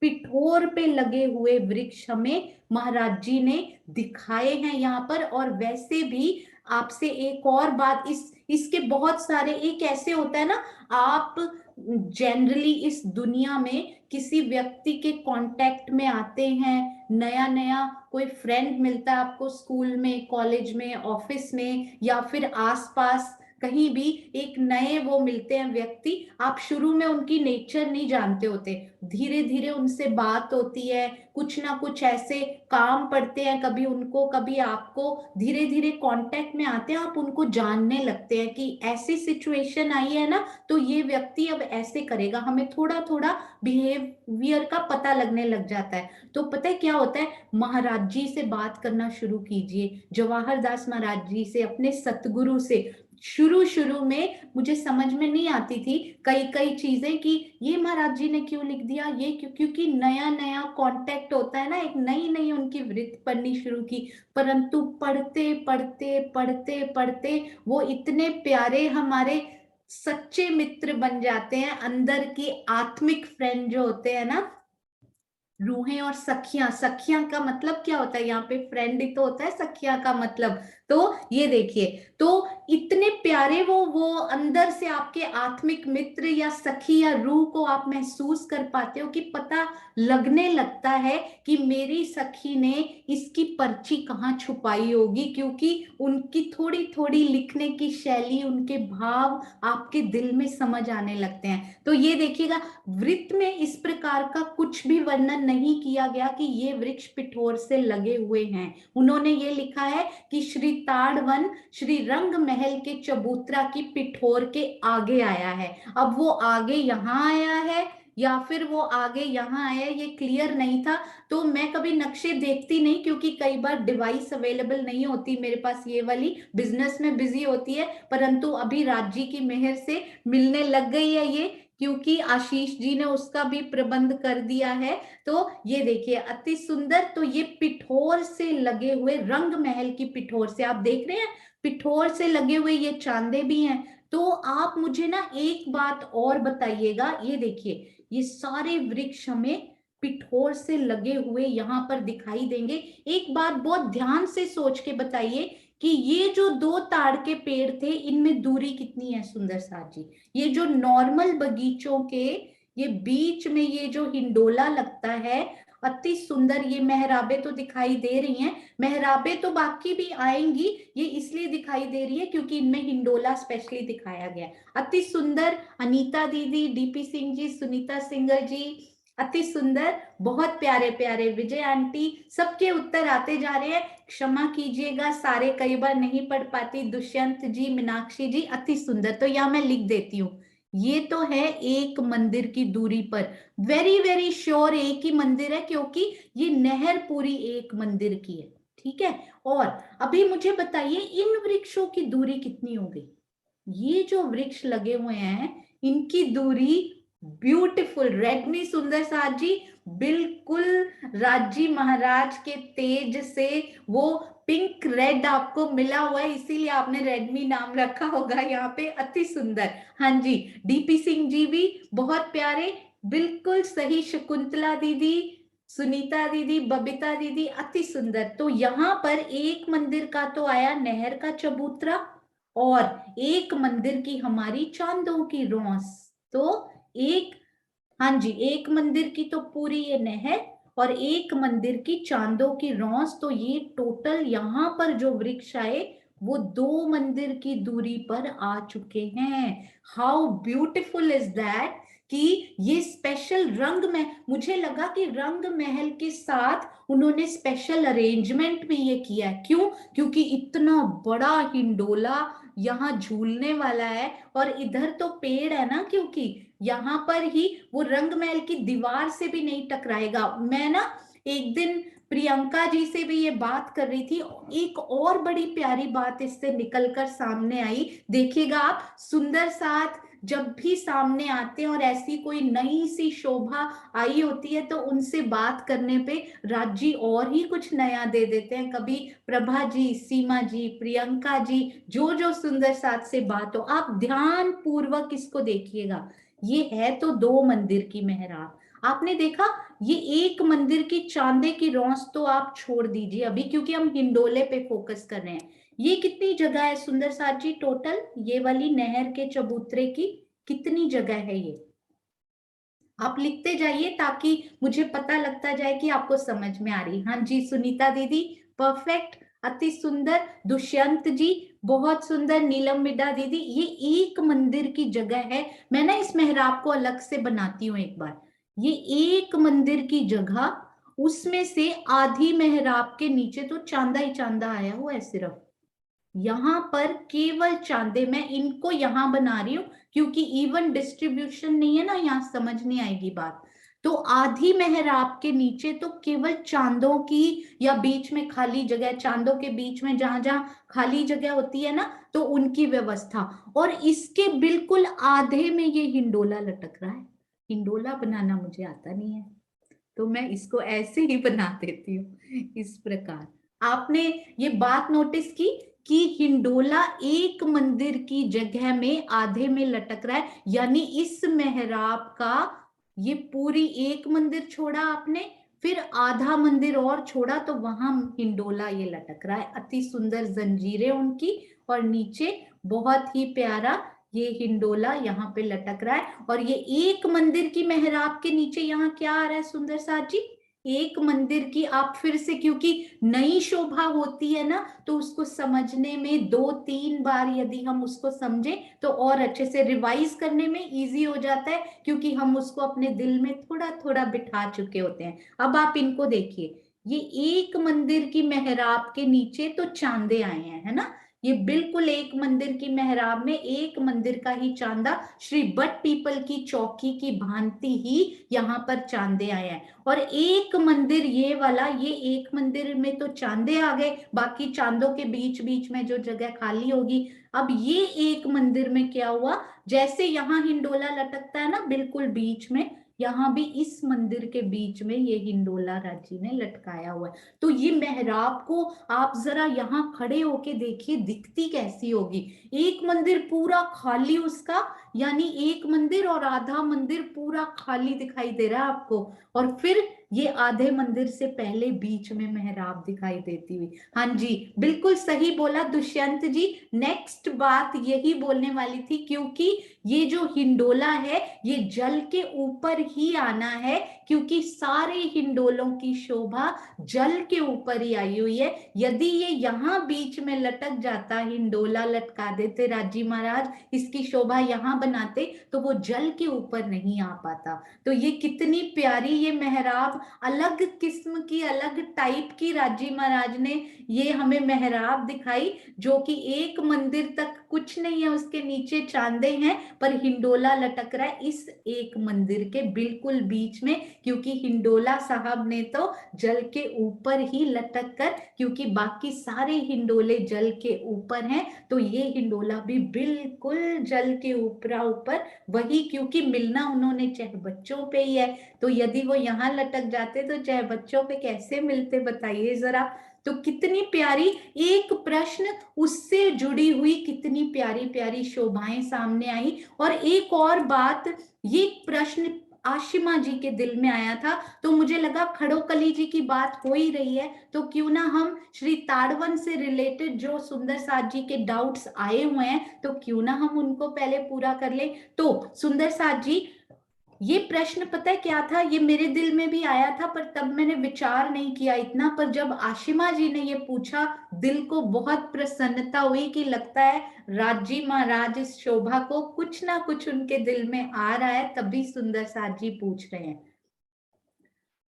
पिठोर पे लगे हुए वृक्ष हमें महाराज जी ने दिखाए हैं यहाँ पर। और वैसे भी आपसे एक और बात, इसके बहुत सारे, एक ऐसे होता है ना, आप जनरली इस दुनिया में किसी व्यक्ति के कांटेक्ट में आते हैं, नया नया कोई फ्रेंड मिलता है आपको स्कूल में, कॉलेज में, ऑफिस में, या फिर आसपास कहीं भी एक नए वो मिलते हैं व्यक्ति, आप शुरू में उनकी नेचर नहीं जानते होते, धीरे धीरे उनसे बात होती है, कुछ ना कुछ ऐसे काम पड़ते हैं, कभी उनको कभी आपको, धीरे धीरे कांटेक्ट में आते हैं, आप उनको जानने लगते हैं कि ऐसी सिचुएशन आई है ना, तो ये व्यक्ति अब ऐसे करेगा, हमें थोड़ा थोड़ा बिहेवियर का पता लगने लग जाता है। तो पता है क्या होता है, महाराज जी से बात करना शुरू कीजिए, जवाहर दास महाराज जी से, अपने सतगुरु से। शुरू शुरू में मुझे समझ में नहीं आती थी कई कई चीजें कि ये महाराज जी ने क्यों लिख दिया, ये क्यों, क्योंकि नया नया कांटेक्ट होता है ना, एक नई नई उनकी वृत्ति पढ़नी शुरू की। परंतु पढ़ते पढ़ते पढ़ते पढ़ते वो इतने प्यारे हमारे सच्चे मित्र बन जाते हैं, अंदर की आत्मिक फ्रेंड जो होते हैं ना, रूहें और सखियां। सखियां का मतलब क्या होता है, यहाँ पे फ्रेंड ही तो होता है सखियां का मतलब। तो ये देखिए, तो इतने प्यारे वो अंदर से आपके आत्मिक मित्र या सखी या रूह को आप महसूस कर पाते हो कि पता लगने लगता है कि मेरी सखी ने इसकी पर्ची कहाँ छुपाई होगी, क्योंकि उनकी थोड़ी थोड़ी लिखने की शैली, उनके भाव आपके दिल में समझ आने लगते हैं। तो ये देखिएगा, वृत्त में इस प्रकार का कुछ भी वर्णन नहीं किया गया कि ये वृक्ष पिठोर से लगे हुए हैं। उन्होंने ये लिखा है कि श्री ताड़वन श्री रंग महल के चबूतरा की पिठोर के आगे आया है। अब वो आगे यहाँ आया है या फिर वो आगे यहाँ आया, ये क्लियर नहीं था। तो मैं कभी नक्शे देखती नहीं, क्योंकि कई बार डिवाइस अवेलेबल नहीं होती मेरे पास, ये वाली बिजनेस में बिजी होती है, परंतु अभी राज्य की मेहर से मिलने लग गई है ये, क्योंकि आशीष जी ने उसका भी प्रबंध कर दिया है। तो ये देखिए अति सुंदर, तो ये पिठोर से लगे हुए, रंग महल की पिठोर से, आप देख रहे हैं पिठोर से लगे हुए ये चांदे भी हैं। तो आप मुझे ना एक बात और बताइएगा, ये देखिए ये सारे वृक्ष हमें पिठोर से लगे हुए यहाँ पर दिखाई देंगे। एक बात बहुत ध्यान से सोच के बताइए कि ये जो दो ताड़ के पेड़ थे, इनमें दूरी कितनी है सुंदर साथ जी? ये जो नॉर्मल बगीचों के ये बीच में ये जो हिंडोला लगता है, अति सुंदर, ये मेहराबे तो दिखाई दे रही हैं, मेहराबे तो बाकी भी आएंगी, ये इसलिए दिखाई दे रही है क्योंकि इनमें हिंडोला स्पेशली दिखाया गया है। अति सुंदर, अनीता दीदी, डीपी सिंह जी, सुनीता सिंगर जी, अति सुंदर, बहुत प्यारे प्यारे, विजय आंटी, सबके उत्तर आते जा रहे हैं। क्षमा कीजिएगा, सारे कई बार नहीं पढ़ पाती। दुष्यंत जी, मीनाक्षी जी, अति सुंदर। तो यहां मैं लिख देती हूँ, ये तो है एक मंदिर की दूरी पर, वेरी वेरी श्योर एक ही मंदिर है, क्योंकि ये नहर पूरी एक मंदिर की है। ठीक है, और अभी मुझे बताइए इन वृक्षों की दूरी कितनी होगी? ये जो वृक्ष लगे हुए हैं इनकी दूरी, ब्यूटीफुल रेडमी सुंदर साथ जी, बिल्कुल राजी महाराज के तेज से वो पिंक रेड आपको मिला हुआ है, इसीलिए आपने रेडमी नाम रखा होगा यहाँ पे। अति सुंदर, हाँ जी। डीपी सिंह जी भी बहुत प्यारे, बिल्कुल सही। शकुंतला दीदी, सुनीता दीदी, बबीता दीदी, अति सुंदर। तो यहाँ पर एक मंदिर का तो आया नहर का चबूतरा, और एक मंदिर की हमारी चांदों की रौस। तो एक, हाँ जी, एक मंदिर की तो पूरी ये नहर, और एक मंदिर की चांदों की रौस। तो ये टोटल यहाँ पर जो वृक्ष आए वो 2 मंदिर की दूरी पर आ चुके हैं। हाउ ब्यूटीफुल इज दैट कि ये स्पेशल रंग में, मुझे लगा कि रंग महल के साथ उन्होंने स्पेशल अरेंजमेंट भी ये किया है। क्यों? क्योंकि इतना बड़ा हिंडोला यहाँ झूलने वाला है, और इधर तो पेड़ है ना, क्योंकि यहाँ पर ही वो रंग महल की दीवार से भी नहीं टकराएगा। मैं ना एक दिन प्रियंका जी से भी ये बात कर रही थी, एक और बड़ी प्यारी बात इससे निकलकर सामने आई। देखिएगा आप, सुंदर साथ जब भी सामने आते हैं और ऐसी कोई नई सी शोभा आई होती है तो उनसे बात करने पे राज जी और ही कुछ नया दे देते हैं। कभी प्रभा जी, सीमा जी, प्रियंका जी, जो जो सुंदर साथ से बात हो, आप ध्यान पूर्वक इसको देखिएगा। ये है तो 2 मंदिर की मेहराब। आपने देखा, ये एक मंदिर की चांदे की रौंस तो आप छोड़ दीजिए अभी, क्योंकि हम हिंडोले पे फोकस कर रहे हैं। ये कितनी जगह है सुंदर साथ जी टोटल? ये वाली नहर के चबूतरे की कितनी जगह है ये? आप लिखते जाइए ताकि मुझे पता लगता जाए कि आपको समझ में आ रही। हाँ जी सुनीता दीदी, परफेक्ट, अति सुंदर। दुष्यंत जी बहुत सुंदर। नीलम मिड्डा दीदी, ये एक मंदिर की जगह है। मैं ना इस मेहराब को अलग से बनाती हूँ एक बार। ये एक मंदिर की जगह, उसमें से आधी मेहराब के नीचे तो चांदा ही चांदा आया हुआ है सिर्फ। यहाँ पर केवल चांदे, मैं इनको यहाँ बना रही हूँ क्योंकि इवन डिस्ट्रीब्यूशन नहीं है ना, यहाँ समझ नहीं आएगी बात। तो आधी मेहराब के नीचे तो केवल चांदों की, या बीच में खाली जगह, चांदों के बीच में जहां जहां खाली जगह होती है ना, तो उनकी व्यवस्था। और इसके बिल्कुल आधे में ये हिंडोला लटक रहा है। हिंडोला बनाना मुझे आता नहीं है, तो मैं इसको ऐसे ही बना देती हूँ इस प्रकार। आपने ये बात नोटिस की कि हिंडोला एक मंदिर की जगह में आधे में लटक रहा है, यानी इस मेहराब का ये पूरी एक मंदिर छोड़ा आपने, फिर आधा मंदिर और छोड़ा, तो वहां हिंडोला ये लटक रहा है। अति सुंदर जंजीरें उनकी, और नीचे बहुत ही प्यारा ये हिंडोला यहाँ पे लटक रहा है। और ये एक मंदिर की मेहराब के नीचे यहाँ क्या आ रहा है सुंदर साथ जी? एक मंदिर की, आप फिर से, क्योंकि नई शोभा होती है ना, तो उसको समझने में 2-3 बार यदि हम उसको समझें तो और अच्छे से रिवाइज करने में इजी हो जाता है, क्योंकि हम उसको अपने दिल में थोड़ा थोड़ा बिठा चुके होते हैं। अब आप इनको देखिए, ये एक मंदिर की मेहराब के नीचे तो चांदे आए हैं, है ना? ये बिल्कुल एक मंदिर की मेहराब में एक मंदिर का ही चांदा, श्री बट पीपल की चौकी की भांति ही यहाँ पर चांदे आए हैं। और एक मंदिर ये वाला, ये एक मंदिर में तो चांदे आ गए, बाकी चांदों के बीच बीच में जो जगह खाली होगी। अब ये एक मंदिर में क्या हुआ, जैसे यहाँ हिंडोला लटकता है ना बिल्कुल बीच में, यहाँ भी इस मंदिर के बीच में ये हिंडोला राजी ने लटकाया हुआ है। तो ये मेहराब को आप जरा यहाँ खड़े होके देखिए, दिखती कैसी होगी। एक मंदिर पूरा खाली उसका, यानी एक मंदिर और आधा मंदिर पूरा खाली दिखाई दे रहा है आपको, और फिर ये आधे मंदिर से पहले बीच में मेहराब दिखाई देती हुई। हाँ जी बिल्कुल सही बोला दुष्यंत जी। नेक्स्ट बात यही बोलने वाली थी, क्योंकि ये जो हिंडोला है ये जल के ऊपर ही आना है, क्योंकि सारे हिंडोलों की शोभा जल के ऊपर ही आई हुई है। यदि ये यहाँ बीच में लटक जाता, हिंडोला लटका देते राजी महाराज, इसकी शोभा यहाँ बनाते, तो वो जल के ऊपर नहीं आ पाता। तो ये कितनी प्यारी ये मेहराब, अलग किस्म की, अलग टाइप की राजी महाराज ने ये हमें मेहराब दिखाई, जो कि एक मंदिर तक कुछ नहीं है, उसके नीचे चांदे हैं, पर हिंडोला लटक रहा है इस एक मंदिर के बिल्कुल बीच में, क्योंकि हिंडोला साहब ने तो जल के ऊपर ही लटक कर, क्योंकि बाकी सारे हिंडोले जल के ऊपर हैं, तो ये हिंडोला भी बिल्कुल जल के ऊपर ऊपर वही, क्योंकि मिलना उन्होंने चाहे बच्चों पे ही है, तो यदि वो यहाँ लटक जाते तो चाहे बच्चों पे कैसे मिलते, बताइए जरा। तो कितनी प्यारी, एक प्रश्न उससे जुड़ी हुई कितनी प्यारी प्यारी शोभाएं सामने आई। और एक और बात, ये प्रश्न आशिमा जी के दिल में आया था, तो मुझे लगा खड़ोकली जी की बात हो ही रही है, तो क्यों ना हम श्री ताड़वन से रिलेटेड जो सुंदर साथ जी के डाउट्स आए हुए हैं, तो क्यों ना हम उनको पहले पूरा कर ले। तो सुंदर साथ जी, ये प्रश्न पता है क्या था, ये मेरे दिल में भी आया था, पर तब मैंने विचार नहीं किया इतना, पर जब आशिमा जी ने ये पूछा, दिल को बहुत प्रसन्नता हुई कि लगता है राजी महाराज इस शोभा को कुछ ना कुछ उनके दिल में आ रहा है, तभी सुंदर साथ जी पूछ रहे हैं।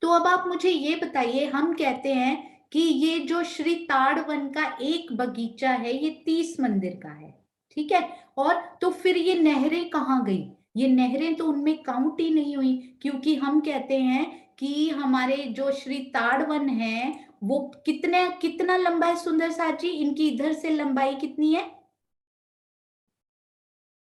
तो अब आप मुझे ये बताइए, हम कहते हैं कि ये जो श्री ताड़वन का एक बगीचा है ये 30 मंदिर का है, ठीक है, और तो फिर ये नहरें कहाँ गई? ये नहरें तो उनमें काउंट ही नहीं हुई, क्योंकि हम कहते हैं कि हमारे जो श्री ताड़वन है वो कितना लंबा है सुंदर साथ जी? इनकी इधर से लंबाई कितनी है?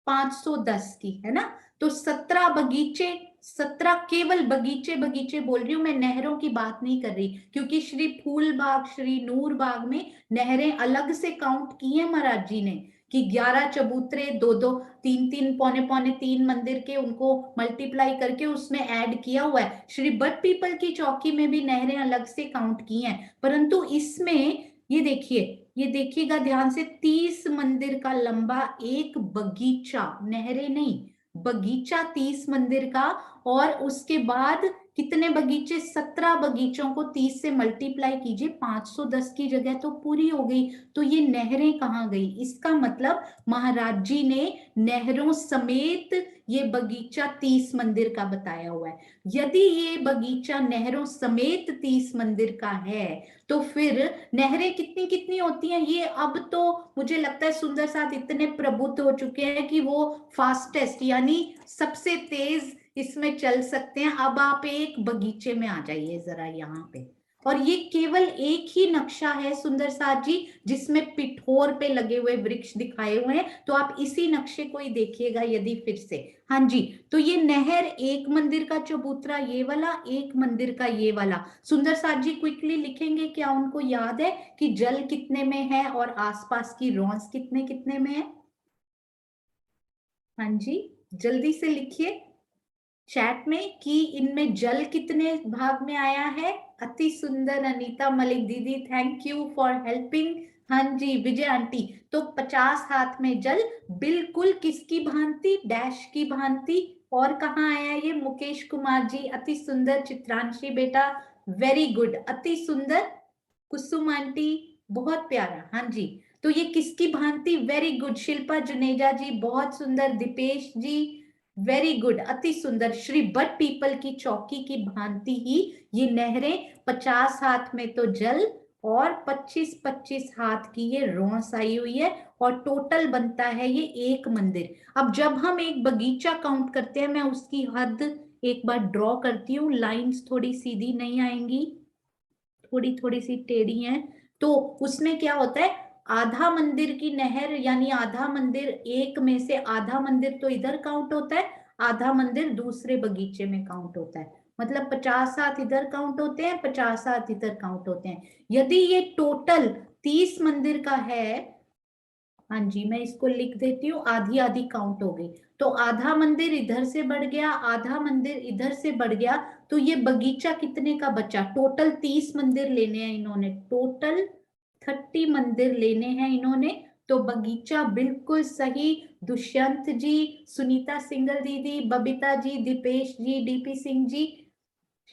510 की, है ना? तो 17 बगीचे, 17 केवल बगीचे बगीचे बोल रही हूं मैं, नहरों की बात नहीं कर रही, क्योंकि श्री फूल बाग, श्री नूर बाग में नहरें अलग से काउंट की हैं महाराज जी ने, कि 11 चबूतरे, दो दो, तीन तीन, पौने पौने 3 मंदिर के, उनको मल्टीप्लाई करके उसमें ऐड किया हुआ है। श्री बट पीपल की चौकी में भी नहरें अलग से काउंट की हैं, परंतु इसमें ये देखिए, ये देखिएगा ध्यान से, 30 मंदिर का लंबा एक बगीचा, नहरें नहीं, बगीचा 30 मंदिर का, और उसके बाद कितने बगीचे? 17 बगीचों को 30 से मल्टीप्लाई कीजिए, 510 की जगह तो पूरी हो गई। तो ये नहरें कहाँ गई? इसका मतलब महाराज जी ने नहरों समेत ये बगीचा 30 मंदिर का बताया हुआ है। यदि ये बगीचा नहरों समेत 30 मंदिर का है, तो फिर नहरें कितनी कितनी होती हैं? ये अब तो मुझे लगता है सुंदर साथ इतने प्रबुद्ध हो चुके हैं कि वो फास्टेस्ट यानी सबसे तेज इसमें चल सकते हैं। अब आप एक बगीचे में आ जाइए जरा यहाँ पे, और ये केवल एक ही नक्शा है सुंदर साथ जी जिसमें पिठोर पे लगे हुए वृक्ष दिखाए हुए हैं, तो आप इसी नक्शे को ही देखिएगा यदि फिर से। हाँ जी, तो ये नहर, एक मंदिर का चबूतरा ये वाला, एक मंदिर का ये वाला। सुंदर साथ जी क्विकली लिखेंगे, क्या उनको याद है कि जल कितने में है और आसपास की रौंस कितने कितने में है? हाँ जी, जल्दी से लिखिए चैट में कि इनमें जल कितने भाग में आया है। अति सुंदर अनीता मलिक दीदी, थैंक यू फॉर हेल्पिंग। हाँ जी विजय आंटी, तो 50 हाथ में जल, बिल्कुल किसकी भांति? डैश की भांति। और कहाँ आया ये? मुकेश कुमार जी, अति सुंदर। चित्रांशी बेटा वेरी गुड, अति सुंदर। कुसुम आंटी बहुत प्यारा, हाँ जी, तो ये किसकी भांति? Very good. शिल्पा जुनेजा जी बहुत सुंदर। दीपेश जी वेरी गुड, अति सुंदर। श्री बट पीपल की चौकी की भांति ही ये नहरें, 50 हाथ में तो जल और 25-25 हाथ की ये रौंस आई हुई है, और टोटल बनता है ये एक मंदिर। अब जब हम एक बगीचा काउंट करते हैं, मैं उसकी हद एक बार ड्रॉ करती हूँ, लाइंस थोड़ी सीधी नहीं आएंगी, थोड़ी थोड़ी सी टेढ़ी हैं। तो उसमें क्या होता है, आधा मंदिर की नहर यानी आधा मंदिर, एक में से आधा मंदिर तो इधर काउंट होता है, आधा मंदिर दूसरे बगीचे में काउंट होता है, मतलब 50 हाथ इधर काउंट होते हैं, 50 हाथ इधर काउंट होते हैं। यदि ये टोटल 30 मंदिर का है, हाँ जी मैं इसको लिख देती हूँ, आधी आधी काउंट हो गई, तो आधा मंदिर इधर से बढ़ गया, आधा मंदिर इधर से बढ़ गया, तो ये बगीचा कितने का बचा? टोटल 30 मंदिर लेने हैं इन्होंने, टोटल 30 मंदिर लेने हैं इन्होंने, तो बगीचा बिल्कुल सही। दुष्यंत जी, सुनीता सिंगल दीदी, बबीता जी, दीपेश जी, डीपी सिंह जी,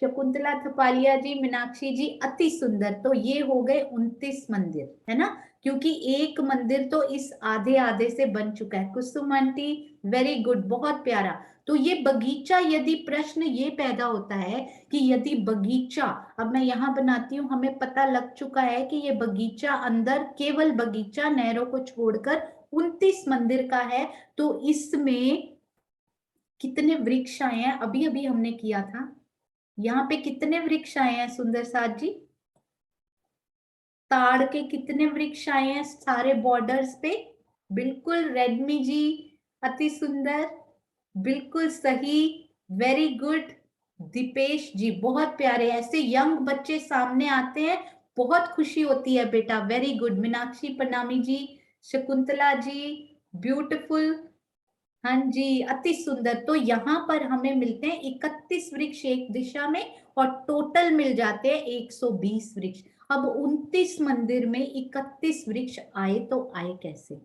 शकुंतला थपालिया जी, मीनाक्षी जी, अति सुंदर। तो ये हो गए 29 मंदिर, है ना, क्योंकि एक मंदिर तो इस आधे आधे से बन चुका है। कुसुम आंटी वेरी गुड, बहुत प्यारा। तो ये बगीचा, यदि प्रश्न ये पैदा होता है कि यदि बगीचा, अब मैं यहाँ बनाती हूँ, हमें पता लग चुका है कि ये बगीचा अंदर, केवल बगीचा नहरों को छोड़कर 29 मंदिर का है, तो इसमें कितने वृक्ष आए हैं? अभी अभी हमने किया था, यहाँ पे कितने वृक्ष आए हैं सुंदर साथ जी? ताड़ के कितने वृक्ष आए हैं सारे बॉर्डर्स पे? बिल्कुल रेडमी जी, अति सुंदर, बिल्कुल सही, वेरी गुड। दीपेश जी बहुत प्यारे, ऐसे यंग बच्चे सामने आते हैं, बहुत खुशी होती है बेटा, वेरी गुड। मीनाक्षी प्रणामी जी, शकुंतला जी, ब्यूटीफुल, हाँ जी अति सुंदर। तो यहाँ पर हमें मिलते हैं 31 वृक्ष एक दिशा में, और टोटल मिल जाते हैं 120 वृक्ष। अब 29 मंदिर में 31 वृक्ष आए तो आए कैसे?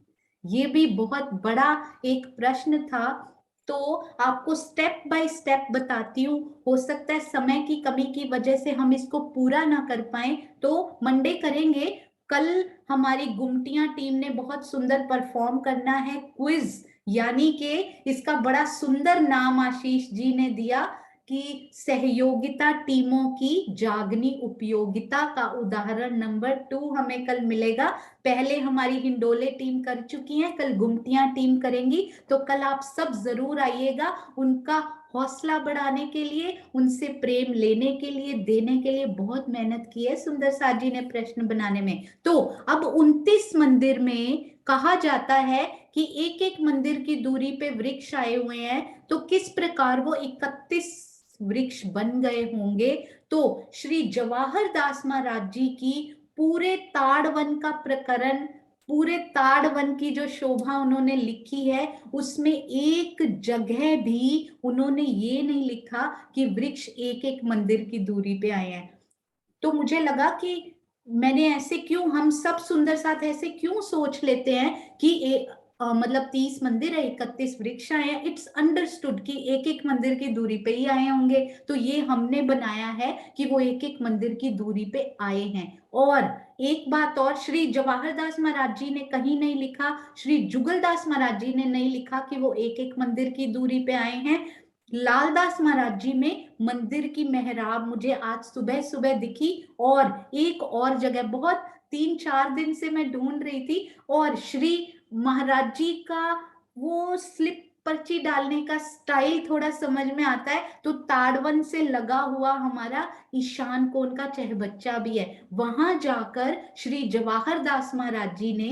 ये भी बहुत बड़ा एक प्रश्न था तो आपको स्टेप बाय स्टेप बताती हूँ। हो सकता है समय की कमी की वजह से हम इसको पूरा ना कर पाए, तो मंडे करेंगे। कल हमारी गुमटियां टीम ने बहुत सुंदर परफॉर्म करना है, क्विज, यानी कि इसका बड़ा सुंदर नाम आशीष जी ने दिया कि सहयोगिता टीमों की जागनी उपयोगिता का उदाहरण नंबर 2 हमें कल मिलेगा। पहले हमारी हिंडोले टीम कर चुकी है, कल गुमटियां टीम करेंगी। तो कल आप सब जरूर आइएगा, उनका हौसला बढ़ाने के लिए, उनसे प्रेम लेने के लिए, देने के लिए बहुत मेहनत की है सुंदर साथ जी ने प्रश्न बनाने में। तो अब 29 मंदिर में कहा जाता है कि एक एक मंदिर की दूरी पे वृक्ष आए हुए हैं, तो किस प्रकार वो 31 वृक्ष बन गए होंगे। तो श्री जवाहर दास महाराज जी की पूरे ताड़वन का प्रकरण, पूरे ताड़वन की जो शोभा उन्होंने लिखी है, उसमें एक जगह भी उन्होंने ये नहीं लिखा कि वृक्ष एक एक मंदिर की दूरी पे आए हैं। तो मुझे लगा कि मैंने ऐसे क्यों, हम सब सुंदर साथ ऐसे क्यों सोच लेते हैं कि मतलब 30 मंदिर है, 31 वृक्ष आए हैं, इट्स अंडरस्टूड कि एक एक मंदिर की दूरी पे ही आए होंगे। तो ये हमने बनाया है कि वो एक एक मंदिर की दूरी पे आए हैं। और एक बात और, श्री जवाहर दास महाराज जी ने कहीं नहीं लिखा, श्री जुगलदास महाराज जी ने नहीं लिखा कि वो एक एक मंदिर की दूरी पे आए हैं। लालदास महाराज जी में मंदिर की मेहराब मुझे आज सुबह सुबह दिखी, और एक और जगह बहुत 3-4 दिन से मैं ढूंढ रही थी, और श्री महाराज जी का वो स्लिप पर्ची डालने का स्टाइल थोड़ा समझ में आता है। तो ताड़वन से लगा हुआ हमारा ईशान कोण का चहबच्चा भी है, वहां जाकर श्री जवाहर दास महाराज जी ने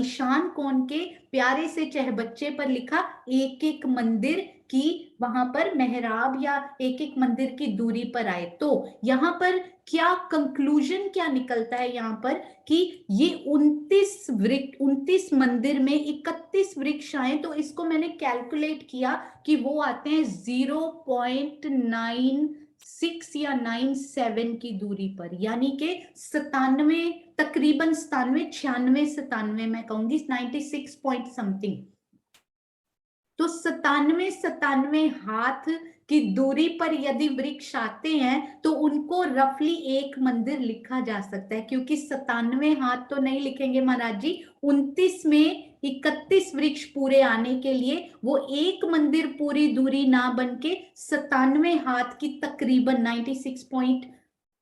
ईशान कोण के प्यारे से चहबच्चे पर लिखा एक एक मंदिर की वहां पर मेहराब, या एक एक मंदिर की दूरी पर आए। तो यहाँ पर क्या कंक्लूजन क्या निकलता है यहाँ पर कि ये 29 मंदिर में 31 वृक्ष आए, तो इसको मैंने कैलकुलेट किया कि वो आते हैं 0.96 या 97 की दूरी पर, यानी कि 97, तकरीबन 97, 96, 97 मैं कहूंगी 96 पॉइंट समथिंग। तो 97 हाथ की दूरी पर यदि वृक्ष आते हैं तो उनको रफली एक मंदिर लिखा जा सकता है, क्योंकि 97 हाथ तो नहीं लिखेंगे महाराज जी, 29 में 31 वृक्ष पूरे आने के लिए वो एक मंदिर पूरी दूरी ना बन के 97 हाथ की तकरीबन 96 पॉइंट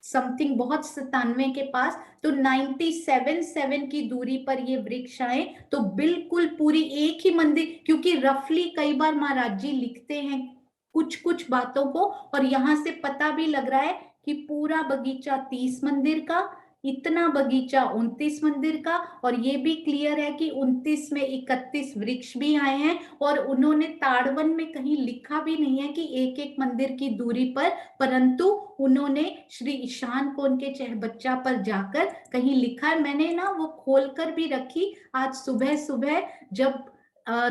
समथिंग, बहुत 97 के पास, तो 97 की दूरी पर ये वृक्ष आए, तो बिल्कुल पूरी एक ही मंदिर, क्योंकि रफली कई बार महाराज जी लिखते हैं कुछ कुछ बातों को, और यहां से पता भी लग रहा है कि पूरा बगीचा 30 मंदिर का, इतना बगीचा 29 मंदिर का, और ये भी क्लियर है कि 29 में 31 वृक्ष भी आए हैं। और उन्होंने ताड़वन में कहीं लिखा भी नहीं है कि एक एक मंदिर की दूरी पर, परंतु उन्होंने श्री ईशान कोण के चहबच्चा पर जाकर कहीं लिखा है। मैंने ना वो खोलकर भी रखी आज सुबह सुबह, जब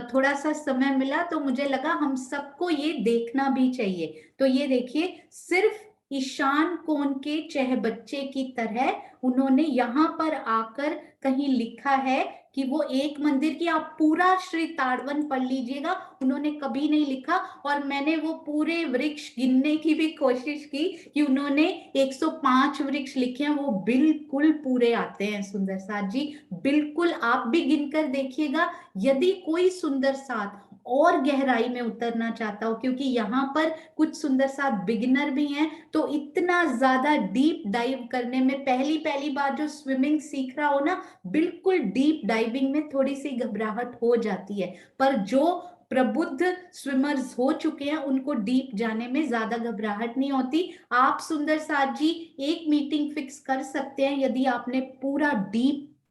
थोड़ा सा समय मिला तो मुझे लगा हम सबको ये देखना भी चाहिए। तो ये देखिए, सिर्फ ईशान कोण के चहबच्चे की तरह उन्होंने यहाँ पर आकर कहीं लिखा है कि वो एक मंदिर की, आप पूरा श्री ताड़वन पढ़ लीजिएगा, उन्होंने कभी नहीं लिखा। और मैंने वो पूरे वृक्ष गिनने की भी कोशिश की कि उन्होंने 105 वृक्ष लिखे हैं, वो बिल्कुल पूरे आते हैं सुंदर साथ जी, बिल्कुल आप भी गिनकर देखिएगा। यदि कोई सुंदर साथ और गहराई में उतरना चाहता हो, क्योंकि यहाँ पर कुछ सुंदर साथ बिगिनर भी हैं, तो इतना ज्यादा डीप डाइव करने में, पहली पहली बार जो स्विमिंग सीख रहा हो ना, बिल्कुल डीप डाइविंग में थोड़ी सी घबराहट हो जाती है, पर जो प्रबुद्ध स्विमर्स हो चुके हैं उनको डीप जाने में ज्यादा घबराहट नहीं होती। आप सुंदर साथ जी एक मीटिंग फिक्स कर सकते हैं, यदि आपने पूरा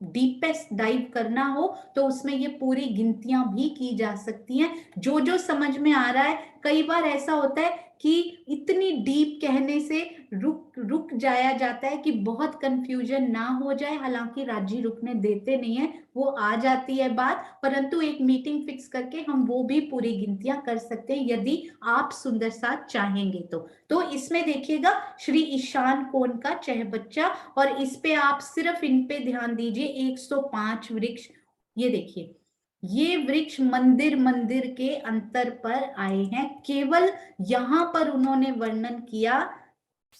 डीपेस्ट डाइव करना हो तो उसमें ये पूरी गिनतियां भी की जा सकती हैं, जो जो समझ में आ रहा है। कई बार ऐसा होता है कि इतनी डीप कहने से रुक रुक जाया जाता है कि बहुत कंफ्यूजन ना हो जाए, हालांकि राजी रुकने देते नहीं है, वो आ जाती है बात, परंतु एक मीटिंग फिक्स करके हम वो भी पूरी गिनतियां कर सकते हैं यदि आप सुंदर साथ चाहेंगे तो इसमें देखिएगा श्री ईशान कोण का चहबच्चा, और इस पे आप सिर्फ इन पे ध्यान दीजिए, 105 वृक्ष। ये देखिए, ये वृक्ष मंदिर मंदिर के अंतर पर आए हैं। केवल यहाँ पर उन्होंने वर्णन किया,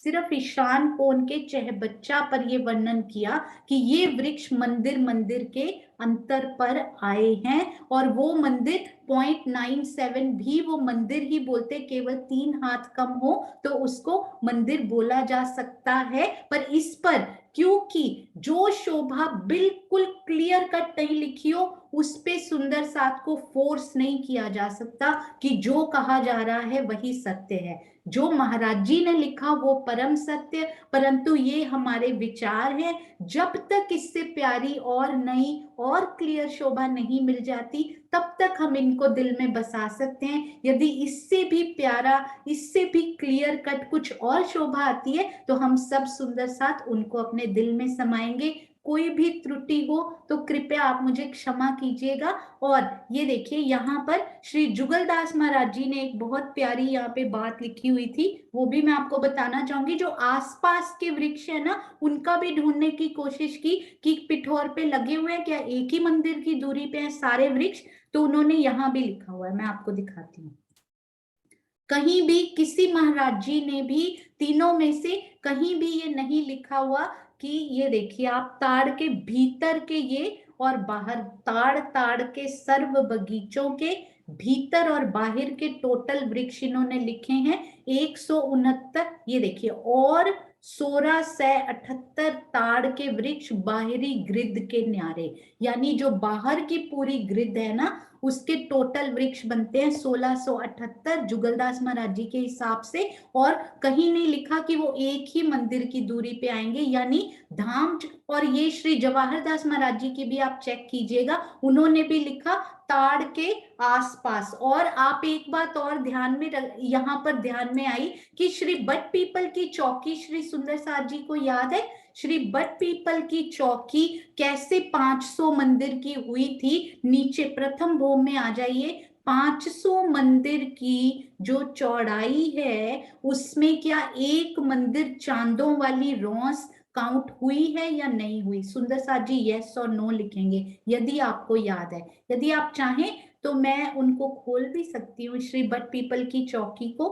सिर्फ ईशान कोण के चहबच्चा पर ये वर्णन किया कि ये वृक्ष मंदिर मंदिर के अंतर पर आए हैं, और वो मंदिर 0.97 भी वो मंदिर ही बोलते, केवल 3 हाथ कम हो तो उसको मंदिर बोला जा सकता है। पर इस पर क्योंकि जो शोभा बिल्कुल क्लियर कट नहीं लिखी हो, उस पे सुंदर साथ को फोर्स नहीं किया जा सकता कि जो कहा जा रहा है वही सत्य है। जो महाराज जी ने लिखा वो परम सत्य, परंतु ये हमारे विचार हैं। जब तक इससे प्यारी और नई और क्लियर शोभा नहीं मिल जाती, तब तक हम इनको दिल में बसा सकते हैं। यदि इससे भी प्यारा, इससे भी क्लियर कट कुछ और शोभा आती है, तो हम सब सुंदर साथ उनको अपने दिल में समाएंगे। कोई भी त्रुटि हो तो कृपया आप मुझे क्षमा कीजिएगा। और ये देखिए, यहाँ पर श्री जुगलदास महाराज जी ने एक बहुत प्यारी यहाँ पे बात लिखी हुई थी, वो भी मैं आपको बताना चाहूंगी। जो आसपास के वृक्ष है ना, उनका भी ढूंढने की कोशिश की कि पिठोर पे लगे हुए हैं क्या, एक ही मंदिर की दूरी पे हैं सारे वृक्ष, तो उन्होंने यहाँ भी लिखा हुआ है, मैं आपको दिखाती हूँ। कहीं भी किसी महाराज जी ने भी तीनों में से कहीं भी ये नहीं लिखा हुआ कि ये देखिए आप, ताड़ के भीतर के ये और बाहर, ताड़ ताड़ के सर्व बगीचों के भीतर और बाहर के टोटल वृक्ष इन्होंने लिखे हैं 169। ये देखिए, और 1678 ताड़ के वृक्ष बाहरी ग्रिड के न्यारे, यानी जो बाहर की पूरी ग्रिड है ना, उसके टोटल वृक्ष बनते हैं 1678 जुगलदास महाराज जी के हिसाब से। और कहीं नहीं लिखा कि वो एक ही मंदिर की दूरी पे आएंगे, यानी धाम। और ये श्री जवाहर दास महाराज जी की भी आप चेक कीजिएगा, उन्होंने भी लिखा ताड़ के आसपास। और आप एक बात और ध्यान में यहाँ पर ध्यान में आई कि श्री बट पीपल की चौकी श्री सुंदर साथ जी को याद है, श्री बट पीपल की चौकी कैसे 500 मंदिर की हुई थी। नीचे प्रथम भोग में आ जाइए, 500 मंदिर की जो चौड़ाई है, उसमें क्या एक मंदिर चांदों वाली रौंस काउंट हुई है या नहीं हुई? सुंदर साथ जी यस और नो लिखेंगे यदि आपको याद है। यदि आप चाहें तो मैं उनको खोल भी सकती हूँ, श्री बट पीपल की चौकी को।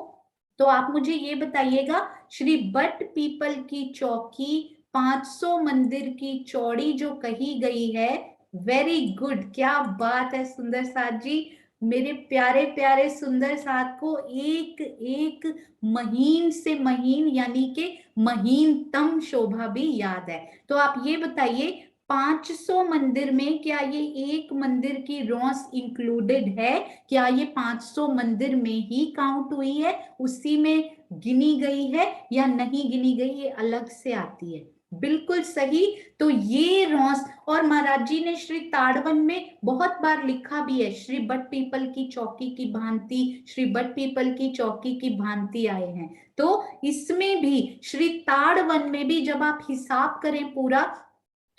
तो आप मुझे ये बताइएगा, श्री बट पीपल की चौकी 500 मंदिर की चौड़ी जो कही गई है, वेरी गुड, क्या बात है सुंदर साथ जी। मेरे प्यारे प्यारे सुंदर साथ को एक एक महीन से महीन, यानी कि महीनतम शोभा भी याद है। तो आप ये बताइए, 500 मंदिर में क्या ये एक मंदिर की रौंस इंक्लूडेड है? क्या ये 500 मंदिर में ही काउंट हुई है, उसी में गिनी गई है, या नहीं गिनी गई, ये अलग से आती है? बिल्कुल सही। तो ये रौंस, और महाराज जी ने श्री ताड़वन में बहुत बार लिखा भी है, श्री बट पीपल की चौकी की भांति, श्री बट पीपल की चौकी की भांति आए हैं। तो इसमें भी श्री ताड़वन में भी जब आप हिसाब करें पूरा,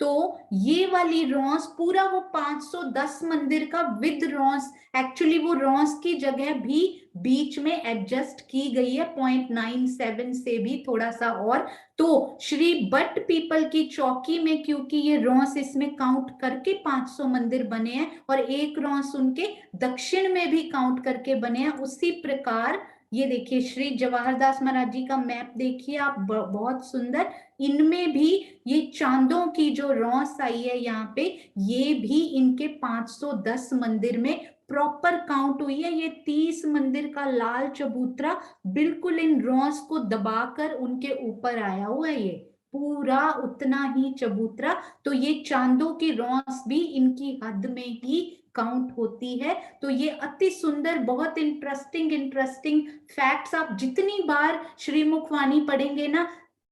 तो ये वाली रौंस पूरा वो 510 मंदिर का विद रौंस, एक्चुअली वो रौंस की जगह भी बीच में एडजस्ट की गई है 0.97 से भी थोड़ा सा और। तो श्री बट पीपल की चौकी में क्योंकि ये रौंस इसमें काउंट करके 500 मंदिर बने हैं, और एक रौंस उनके दक्षिण में भी काउंट करके बने हैं, उसी प्रकार ये देखिए श्री जवाहर दास महाराज जी का मैप देखिए आप, बहुत सुंदर। इनमें भी ये चांदों की जो रौंस आई है यहाँ पे, ये भी इनके 510 मंदिर में प्रॉपर काउंट हुई है। ये 30 मंदिर का लाल चबूतरा बिल्कुल इन रौंस को दबाकर उनके ऊपर आया हुआ है, ये पूरा उतना ही चबूतरा। तो ये चांदों की रौंस भी इनकी हद में ही काउंट होती है। तो ये अति सुंदर, बहुत इंटरेस्टिंग इंटरेस्टिंग फैक्ट्स आप जितनी बार श्रीमुखवाणी पढ़ेंगे ना,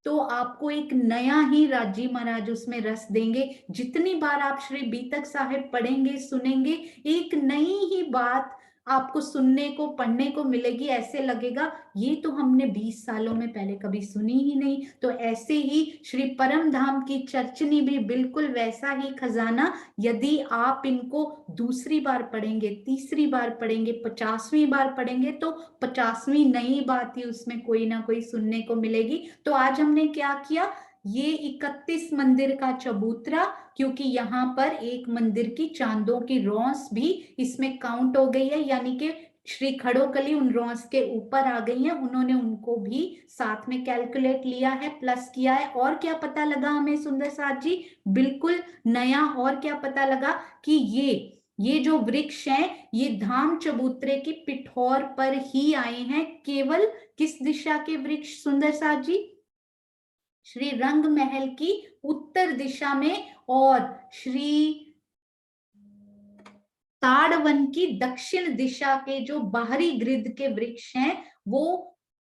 तो आपको एक नया ही राजी महाराज उसमें रस देंगे। जितनी बार आप श्री बीतक साहिब पढ़ेंगे सुनेंगे, एक नई ही बात आपको सुनने को पढ़ने को मिलेगी। ऐसे लगेगा ये तो हमने 20 सालों में पहले कभी सुनी ही नहीं। तो ऐसे ही श्री परम धाम की चर्चनी भी बिल्कुल वैसा ही खजाना, यदि आप इनको दूसरी बार पढ़ेंगे, तीसरी बार पढ़ेंगे, 50वीं बार पढ़ेंगे, तो 50वीं नई बात ही उसमें कोई ना कोई सुनने को मिलेगी। तो आज हमने क्या किया, ये 31 मंदिर का चबूतरा, क्योंकि यहाँ पर एक मंदिर की चांदों की रौंस भी इसमें काउंट हो गई है, यानी कि श्री खड़ोकली उन रौंस के ऊपर आ गई है, उन्होंने उनको भी साथ में कैलकुलेट लिया है, प्लस किया है। और क्या पता लगा हमें सुंदर साथ जी, बिल्कुल नया और क्या पता लगा कि ये जो वृक्ष हैं ये धाम चबूतरे की पिठौर पर ही आए हैं। केवल किस दिशा के वृक्ष सुंदर साथ जी? श्री रंग महल की उत्तर दिशा में, और श्री ताड़वन की दक्षिण दिशा के जो बाहरी ग्रिड के वृक्ष हैं वो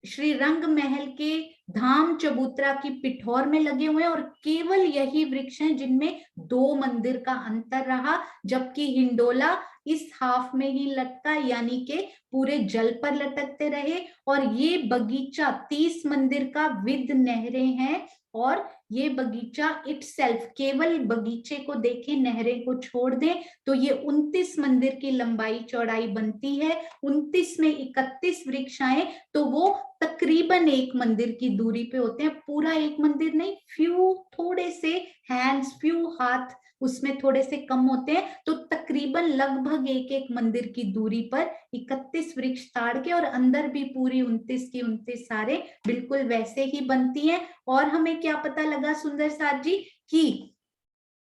श्री रंग महल के धाम चबूतरा की पिठौर में लगे हुए हैं, और केवल यही वृक्ष हैं जिनमें 2 मंदिर का अंतर रहा, जबकि हिंडोला इस हाफ में ही लटका, यानी के पूरे जल पर लटकते रहे। और ये बगीचा 30 मंदिर का विद नहरें हैं, और ये बगीचा इटसेल्फ, केवल बगीचे को देखें, नहरें को छोड़ दें, तो ये 29 मंदिर की लंबाई चौड़ाई बनती है। 29 में 31 वृक्ष आए तो वो तकरीबन एक मंदिर की दूरी पे होते हैं, पूरा एक मंदिर नहीं, फ्यू थोड़े से हैंड्स, फ्यू हाथ उसमें थोड़े से कम होते हैं, तो तकरीबन लगभग एक एक मंदिर की दूरी पर 31 वृक्ष ताड़ के, और अंदर भी पूरी 29 की 29 सारे बिल्कुल वैसे ही बनती हैं। और हमें क्या पता लगा सुंदर साथ जी कि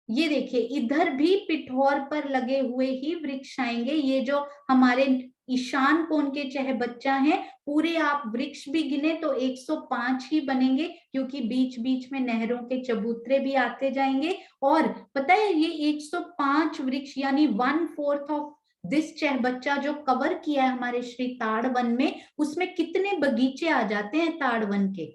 ये देखिए इधर भी पिठौर पर लगे हुए ही वृक्ष आएंगे, ये जो हमारे ईशान कोण के चह बच्चा हैं, पूरे आप वृक्ष भी गिने तो 105 ही बनेंगे, क्योंकि बीच बीच में नहरों के चबूतरे भी आते जाएंगे। और पता है ये 105 वृक्ष यानी 1/4 ऑफ दिस चह बच्चा जो कवर किया है हमारे श्री ताड़वन में, उसमें कितने बगीचे आ जाते हैं ताड़वन के?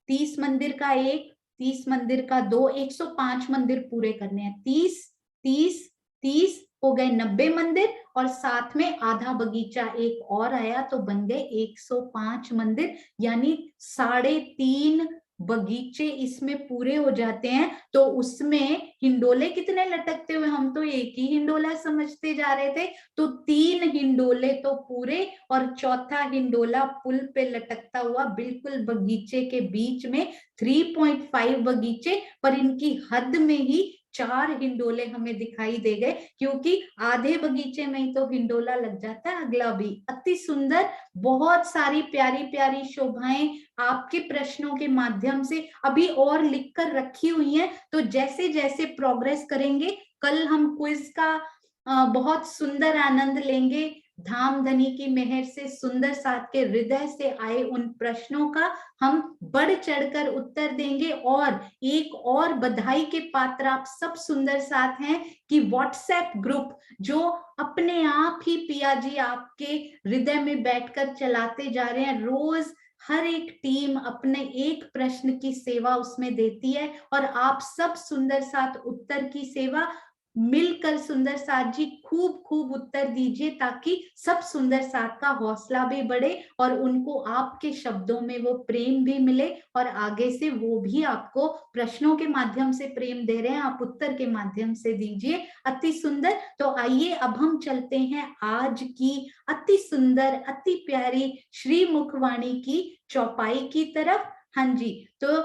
30 मंदिर का एक, 30 मंदिर का 2, 105 मंदिर पूरे करने हैं। 30 30 30 हो गए 90 मंदिर, और साथ में आधा बगीचा एक और आया तो बन गए 105 मंदिर, यानी 3.5 बगीचे इसमें पूरे हो जाते हैं। तो उसमें हिंडोले कितने लटकते हुए, हम तो एक ही हिंडोला समझते जा रहे थे, तो 3 हिंडोले तो पूरे, और चौथा हिंडोला पुल पे लटकता हुआ बिल्कुल बगीचे के बीच में। 3.5 बगीचे, पर इनकी हद में ही 4 हिंडोले हमें दिखाई दे गए, क्योंकि आधे बगीचे में ही तो हिंडोला लग जाता है, अगला भी। अति सुंदर, बहुत सारी प्यारी प्यारी शोभाएं आपके प्रश्नों के माध्यम से अभी और लिखकर रखी हुई हैं। तो जैसे जैसे प्रोग्रेस करेंगे, कल हम क्विज का बहुत सुंदर आनंद लेंगे, धाम धनी की मेहर से सुंदर साथ के हृदय से आए उन प्रश्नों का हम बढ़ चढ़कर उत्तर देंगे। और एक और बधाई के पात्र आप सब सुंदर साथ हैं कि व्हाट्सएप ग्रुप जो अपने आप ही पिया जी आपके हृदय में बैठकर चलाते जा रहे हैं, रोज हर एक टीम अपने एक प्रश्न की सेवा उसमें देती है, और आप सब सुंदर साथ उत्तर की सेवा मिलकर सुंदर साथ जी खूब खूब उत्तर दीजिए, ताकि सब सुंदर साथ का हौसला भी बढ़े और उनको आपके शब्दों में वो प्रेम भी मिले, और आगे से वो भी आपको प्रश्नों के माध्यम से प्रेम दे रहे हैं, आप उत्तर के माध्यम से दीजिए। अति सुंदर। तो आइए अब हम चलते हैं आज की अति सुंदर अति प्यारी श्री मुखवाणी की चौपाई की तरफ। हाँ जी, तो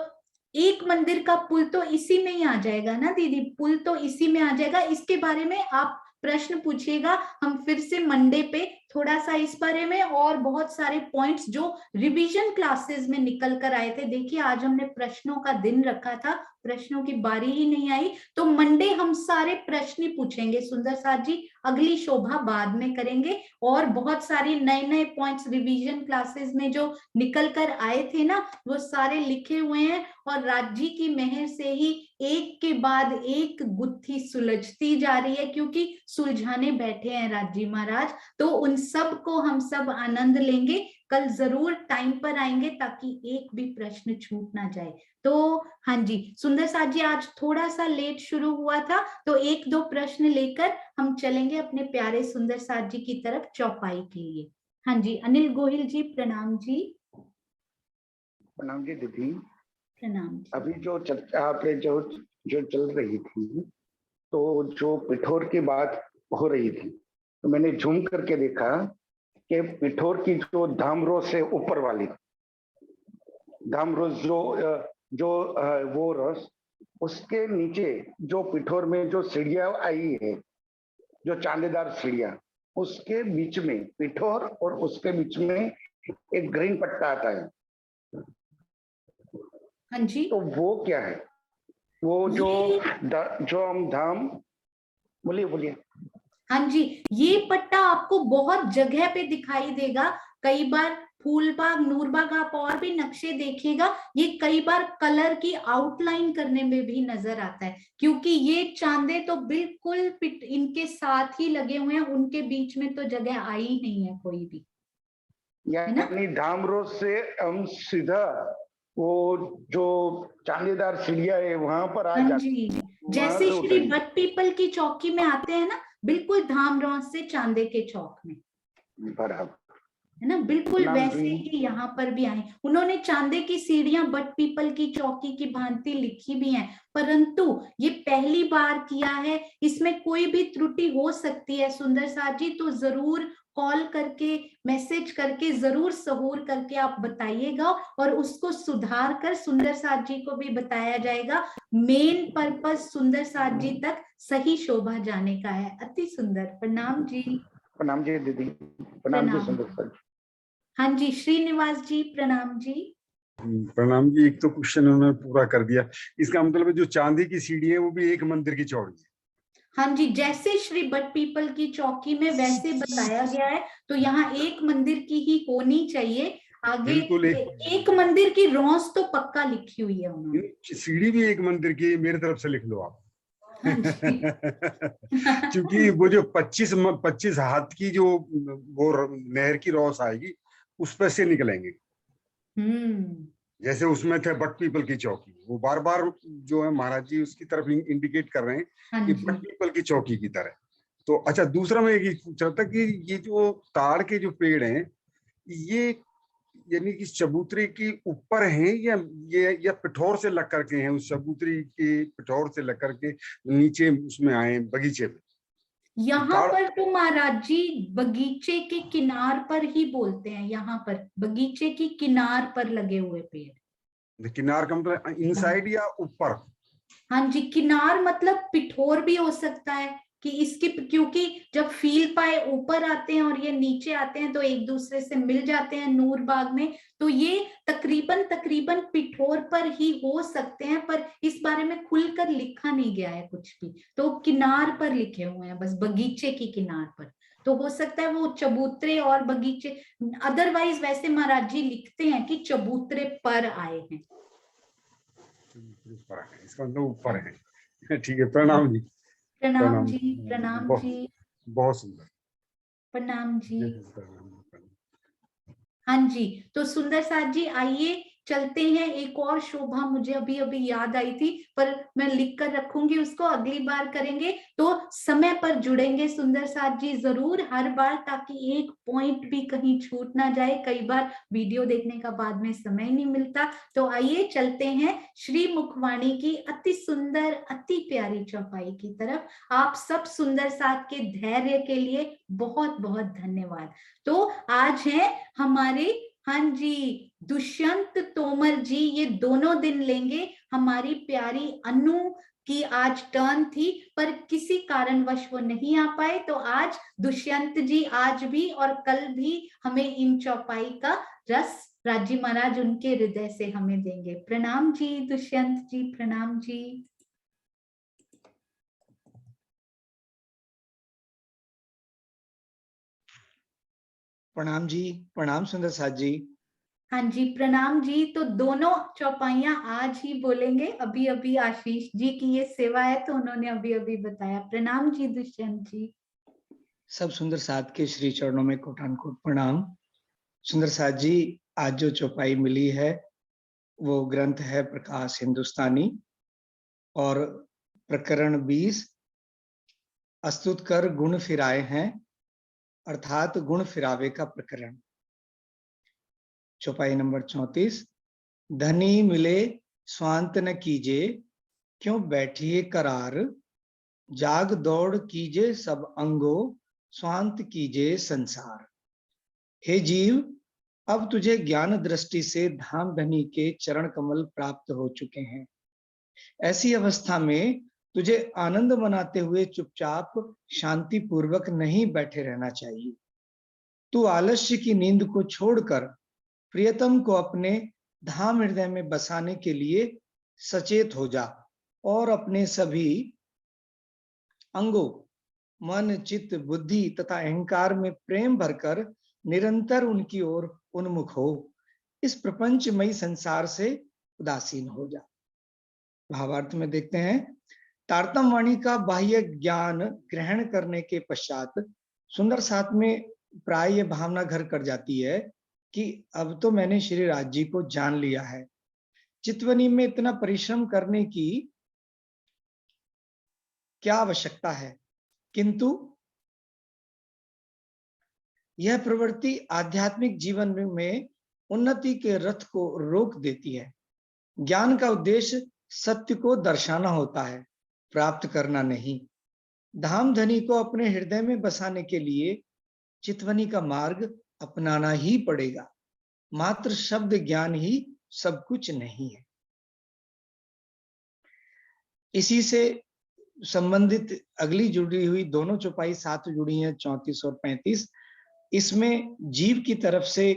एक मंदिर का पुल तो इसी में ही आ जाएगा ना दीदी, पुल तो इसी में आ जाएगा। इसके बारे में आप प्रश्न पूछिएगा, हम फिर से मंडे पे थोड़ा सा इस बारे में और बहुत सारे पॉइंट्स जो रिवीजन क्लासेस में निकल कर आए थे। देखिए आज हमने प्रश्नों का दिन रखा था, प्रश्नों की बारी ही नहीं आई, तो मंडे हम सारे प्रश्न ही पूछेंगे सुंदर साथ जी, अगली शोभा बाद में करेंगे। और बहुत सारी नए नए पॉइंट्स रिवीजन क्लासेस में जो निकल कर आए थे ना, वो सारे लिखे हुए हैं, और राज्य की मेहर से ही एक के बाद एक गुत्थी सुलझती जा रही है, क्योंकि सुलझाने बैठे हैं राज्य महाराज। तो उन सब को हम सब आनंद लेंगे, कल जरूर टाइम पर आएंगे ताकि एक भी प्रश्न छूट ना जाए। तो हाँ जी सुंदर साथ जी, आज थोड़ा सा लेट शुरू हुआ था, तो 1-2 प्रश्न लेकर हम चलेंगे अपने प्यारे सुंदर साथ जी की तरफ चौपाई के लिए। हाँ जी अनिल गोहिल जी, प्रणाम जी। प्रणाम जी दीदी। प्रणाम जी। अभी जो चर्चा पे जो जो चल रही थी, तो जो पिठौर की बात हो रही थी, तो मैंने झूम करके देखा कि पिठौर की जो धामरोज से ऊपर वाली धामरोज जो जो वो रस, उसके नीचे जो पिठोर में जो सीढ़ियां आई है, जो चांदेदार सीढ़ियां, उसके बीच में पिठोर और उसके बीच में एक ग्रीन पट्टा आता है। हाँ जी, तो वो क्या है? वो जो जो हम धाम, बोलिए बोलिए। हाँ जी, ये पट्टा आपको बहुत जगह पे दिखाई देगा। कई बार फूलबाग, नूरबाग, आप और भी नक्शे देखिएगा, ये कई बार कलर की आउटलाइन करने में भी नजर आता है, क्योंकि ये चांदे तो बिल्कुल इनके साथ ही लगे हुए हैं, उनके बीच में तो जगह आई नहीं है कोई भी, है ना। यानी धाम रोड से हम सीधा वो जो चांदीदार सीढ़ियां है वहां पर आ हाँ जाते, जी, वहां जैसे से श्री उतरेंगे। भट्ट पीपल की चौकी में आते हैं ना, बिल्कुल धामरों से चांदे के चौक में, बराबर। है ना, बिल्कुल नाम वैसे जी। ही यहाँ पर भी आए। उन्होंने चांदे की सीढ़ियां बट पीपल की चौकी की भांति लिखी भी हैं, परंतु ये पहली बार किया है, इसमें कोई भी त्रुटि हो सकती है सुंदर साथ जी, तो जरूर कॉल करके, मैसेज करके, जरूर सहूर करके आप बताइएगा, और उसको सुधार कर सुंदर साथ जी को भी बताया जाएगा। मेन पर्पस सुंदर साथ जी तक सही शोभा जाने का है। अति सुंदर, प्रणाम जी। प्रणाम जी दीदी, प्रणाम जी प्रणाम। सुंदर सर। हाँ जी, श्रीनिवास जी, प्रणाम जी। प्रणाम जी। एक तो क्वेश्चन उन्होंने पूरा कर दिया। इसका मतलब है जो चांदी की सीढ़ी है वो भी एक मंदिर की चौड़ी है। हाँ जी, जैसे श्री बट पीपल की चौकी में वैसे बताया गया है, तो यहाँ एक मंदिर की ही होनी चाहिए। आगे बिल्कुल एक मंदिर की रौस तो पक्का लिखी हुई है उन्होंने। सीढ़ी भी एक मंदिर की, मेरी तरफ से लिख लो आप। हाँ जी। क्योंकि वो जो 25 हाथ की जो वो नहर की रौस आएगी उस पर से निकलेंगे। जैसे उसमें थे बट पीपल की चौकी, वो बार बार जो है महाराज जी उसकी तरफ इंडिकेट कर रहे हैं हाँ कि जी। बट पीपल की चौकी की तरह। तो अच्छा, दूसरा मैं ये पूछ रहा था कि ये जो ताड़ के जो पेड़ हैं, ये यानी कि चबूतरे के ऊपर हैं या पिठौर से लग करके हैं, उस चबूतरी के पिठौर से लग करके नीचे उसमें आए बगीचे में? यहाँ ताड़ पर तो महाराज जी बगीचे के किनार पर ही बोलते हैं, यहाँ पर बगीचे की किनार पर लगे हुए पेड़। किनार का मतलब इनसाइड या ऊपर? हाँ जी, किनार मतलब पिठोर भी हो सकता है कि इसकी, क्योंकि जब फील पाए ऊपर आते हैं और ये नीचे आते हैं तो एक दूसरे से मिल जाते हैं नूर बाग में, तो ये तकरीबन तकरीबन पिठोर पर ही हो सकते हैं, पर इस बारे में खुलकर लिखा नहीं गया है कुछ भी, तो किनार पर लिखे हुए हैं, बस बगीचे की किनार पर। तो हो सकता है वो चबूतरे और बगीचे, अदरवाइज वैसे महाराज जी लिखते हैं कि चबूतरे पर आए हैं। ऊपर है, इसका मतलब ऊपर है। ठीक है, प्रणाम जी। प्रणाम प्रणाम। जी, प्रणाम जी, बहुत सुंदर। प्रणाम जी। हाँ जी, तो सुंदर साथ जी आइए चलते हैं। एक और शोभा मुझे अभी अभी याद आई थी, पर मैं लिख कर रखूंगी उसको, अगली बार करेंगे। तो समय पर जुड़ेंगे सुंदर साथ जी जरूर हर बार, ताकि एक पॉइंट भी कहीं छूट ना जाए। कई बार वीडियो देखने का बाद में समय नहीं मिलता। तो आइए चलते हैं श्री मुखवाणी की अति सुंदर, अति प्यारी चौपाई की तरफ। आप सब सुंदर साथ के धैर्य के लिए बहुत बहुत धन्यवाद। तो आज है हमारे, हाँ जी, दुष्यंत तोमर जी, ये दोनों दिन लेंगे। हमारी प्यारी अनु की आज टर्न थी, पर किसी कारणवश वो नहीं आ पाए, तो आज दुष्यंत जी आज भी और कल भी हमें इन चौपाई का रस राजी महाराज उनके हृदय से हमें देंगे। प्रणाम जी दुष्यंत जी, प्रणाम जी। प्रणाम जी, प्रणाम सुंदर साथ जी। हाँ जी, प्रणाम जी। तो दोनों चौपाइयां आज ही बोलेंगे। अभी अभी आशीष जी की ये सेवा है, तो उन्होंने अभी अभी बताया। प्रणाम जी दुष्यंत जी। सब सुंदर साथ के श्री चरणों में कोटानकोट प्रणाम। सुंदर साथ जी, आज जो चौपाई मिली है वो ग्रंथ है प्रकाश हिंदुस्तानी और प्रकरण 20 अस्तुत कर गुण फिराए हैं, अर्थात गुण फिरावे का प्रकरण। चौपाई नंबर 34। धनी मिले स्वांत न कीजे, क्यों बैठिए करार, जाग दौड़ कीजे सब अंगो, स्वांत कीजे संसार। हे जीव, अब तुझे ज्ञान दृष्टि से धाम धनी के चरण कमल प्राप्त हो चुके हैं। ऐसी अवस्था में तुझे आनंद मनाते हुए चुपचाप शांति पूर्वक नहीं बैठे रहना चाहिए। तू आलस्य की नींद को छोड़कर प्रियतम को अपने धाम हृदय में बसाने के लिए सचेत हो जा और अपने सभी अंगों मन, चित्त, बुद्धि तथा अहंकार में प्रेम भरकर निरंतर उनकी ओर उन्मुख हो। इस प्रपंचमयी संसार से उदासीन हो जा। भावार्थ में देखते हैं, तारतम वाणी का बाह्य ज्ञान ग्रहण करने के पश्चात सुंदर साथ में प्राय ये भावना घर कर जाती है कि अब तो मैंने श्री राज जी को जान लिया है। चितवनी में इतना परिश्रम करने की क्या आवश्यकता है, किंतु यह प्रवृत्ति आध्यात्मिक जीवन में उन्नति के रथ को रोक देती है। ज्ञान का उद्देश्य सत्य को दर्शाना होता है, प्राप्त करना नहीं। धाम धनी को अपने हृदय में बसाने के लिए चितवनी का मार्ग अपनाना ही पड़ेगा। मात्र शब्द ज्ञान ही सब कुछ नहीं है। इसी से संबंधित अगली जुड़ी हुई दोनों चौपाई साथ जुड़ी हैं, 34 और 35। इसमें जीव की तरफ से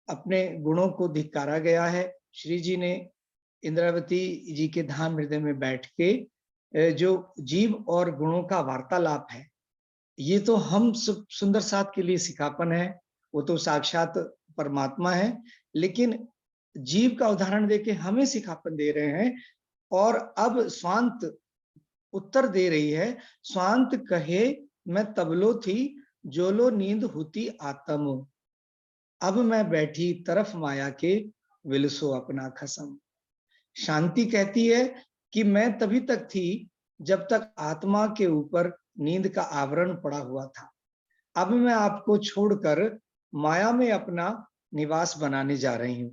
अपने गुणों को धिक्कारा गया है। श्री जी ने इंद्रावती जी के धाम हृदय में बैठ के जो जीव और गुणों का वार्तालाप है, ये तो हम सुंदर साथ के लिए सिखापन है, वो तो साक्षात परमात्मा है, लेकिन जीव का उदाहरण देके हमें सिखापन दे रहे हैं। और अब स्वांत उत्तर दे रही है, स्वांत कहे मैं तबलो थी जोलो नींद हुती आत्म, अब मैं बैठी तरफ माया के विलसो अपना खसम। शांति कहती है कि मैं तभी तक थी जब तक आत्मा के ऊपर नींद का आवरण पड़ा हुआ था। अब मैं आपको छोड़कर माया में अपना निवास बनाने जा रही हूं।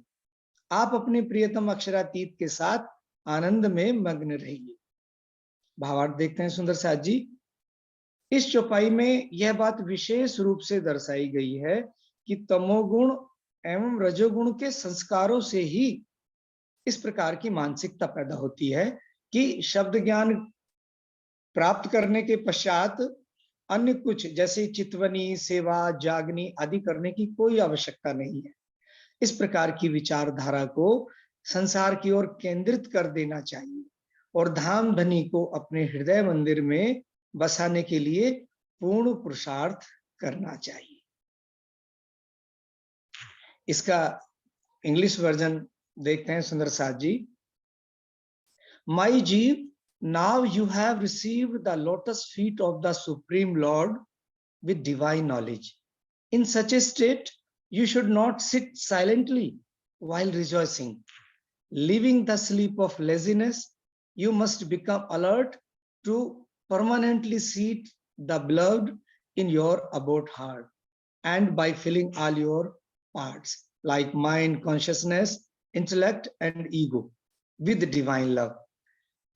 आप अपने प्रियतम अक्षरातीत के साथ आनंद में मग्न रहिए। भावार्थ देखते हैं सुंदर साथ जी। इस चौपाई में यह बात विशेष रूप से दर्शाई गई है कि तमोगुण एवं रजोगुण के संस्कारों से ही इस प्रकार की मानसिकता पैदा होती है कि शब्द ज्ञान प्राप्त करने के पश्चात अन्य कुछ जैसे चितवनी, सेवा, जागनी आदि करने की कोई आवश्यकता नहीं है। इस प्रकार की विचारधारा को संसार की ओर केंद्रित कर देना चाहिए और धाम धनी को अपने हृदय मंदिर में बसाने के लिए पूर्ण पुरुषार्थ करना चाहिए। इसका इंग्लिश वर्जन देखते हैं सुंदर साथ जी। माई जीव, now you have received the lotus feet of the Supreme Lord with divine knowledge. In such a state, you should not sit silently while rejoicing. Leaving the sleep of laziness, you must become alert to permanently seat the beloved in your abode heart, and by filling all your parts like mind, consciousness, intellect, and ego with divine love.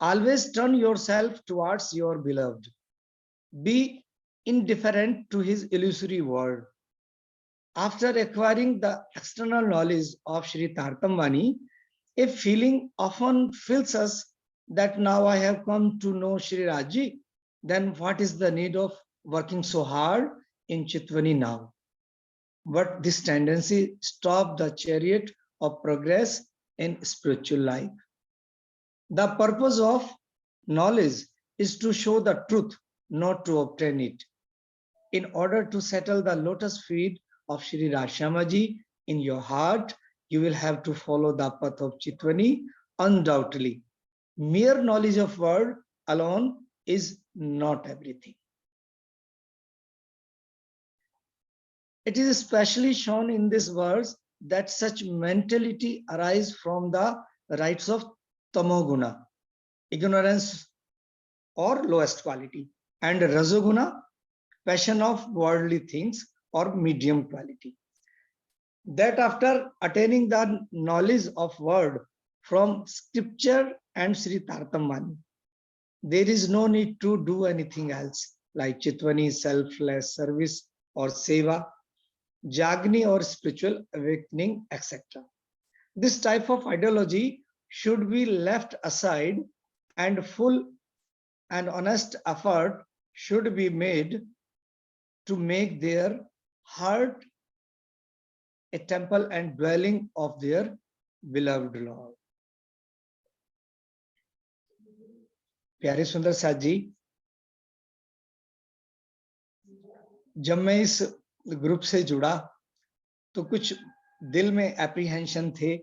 Always turn yourself towards your beloved. Be indifferent to his illusory world. After acquiring the external knowledge of Sri Tartam Vani, a feeling often fills us that now I have come to know Sri Raji, then what is the need of working so hard in Chitvani now? But this tendency stops the chariot of progress in spiritual life. The purpose of knowledge is to show the truth, not to obtain it. In order to settle the lotus feet of Shri Rashamaji in your heart, you will have to follow the path of Chitvani undoubtedly. Mere knowledge of word alone is not everything. It is especially shown in this verse that such mentality arises from the rights of tamoguna, ignorance or lowest quality, and rajoguna, passion of worldly things or medium quality. That after attaining the knowledge of word from scripture and Sri Tartam Vani, there is no need to do anything else like Chitvani, selfless service or seva. Jagni or spiritual awakening, etc. This type of ideology should be left aside, and full and honest effort should be made to make their heart a temple and dwelling of their beloved Lord. प्यारे सुंदर साथ जी, जब मैं इस group से जुड़ा तो कुछ दिल में एप्रीहेंशन थे,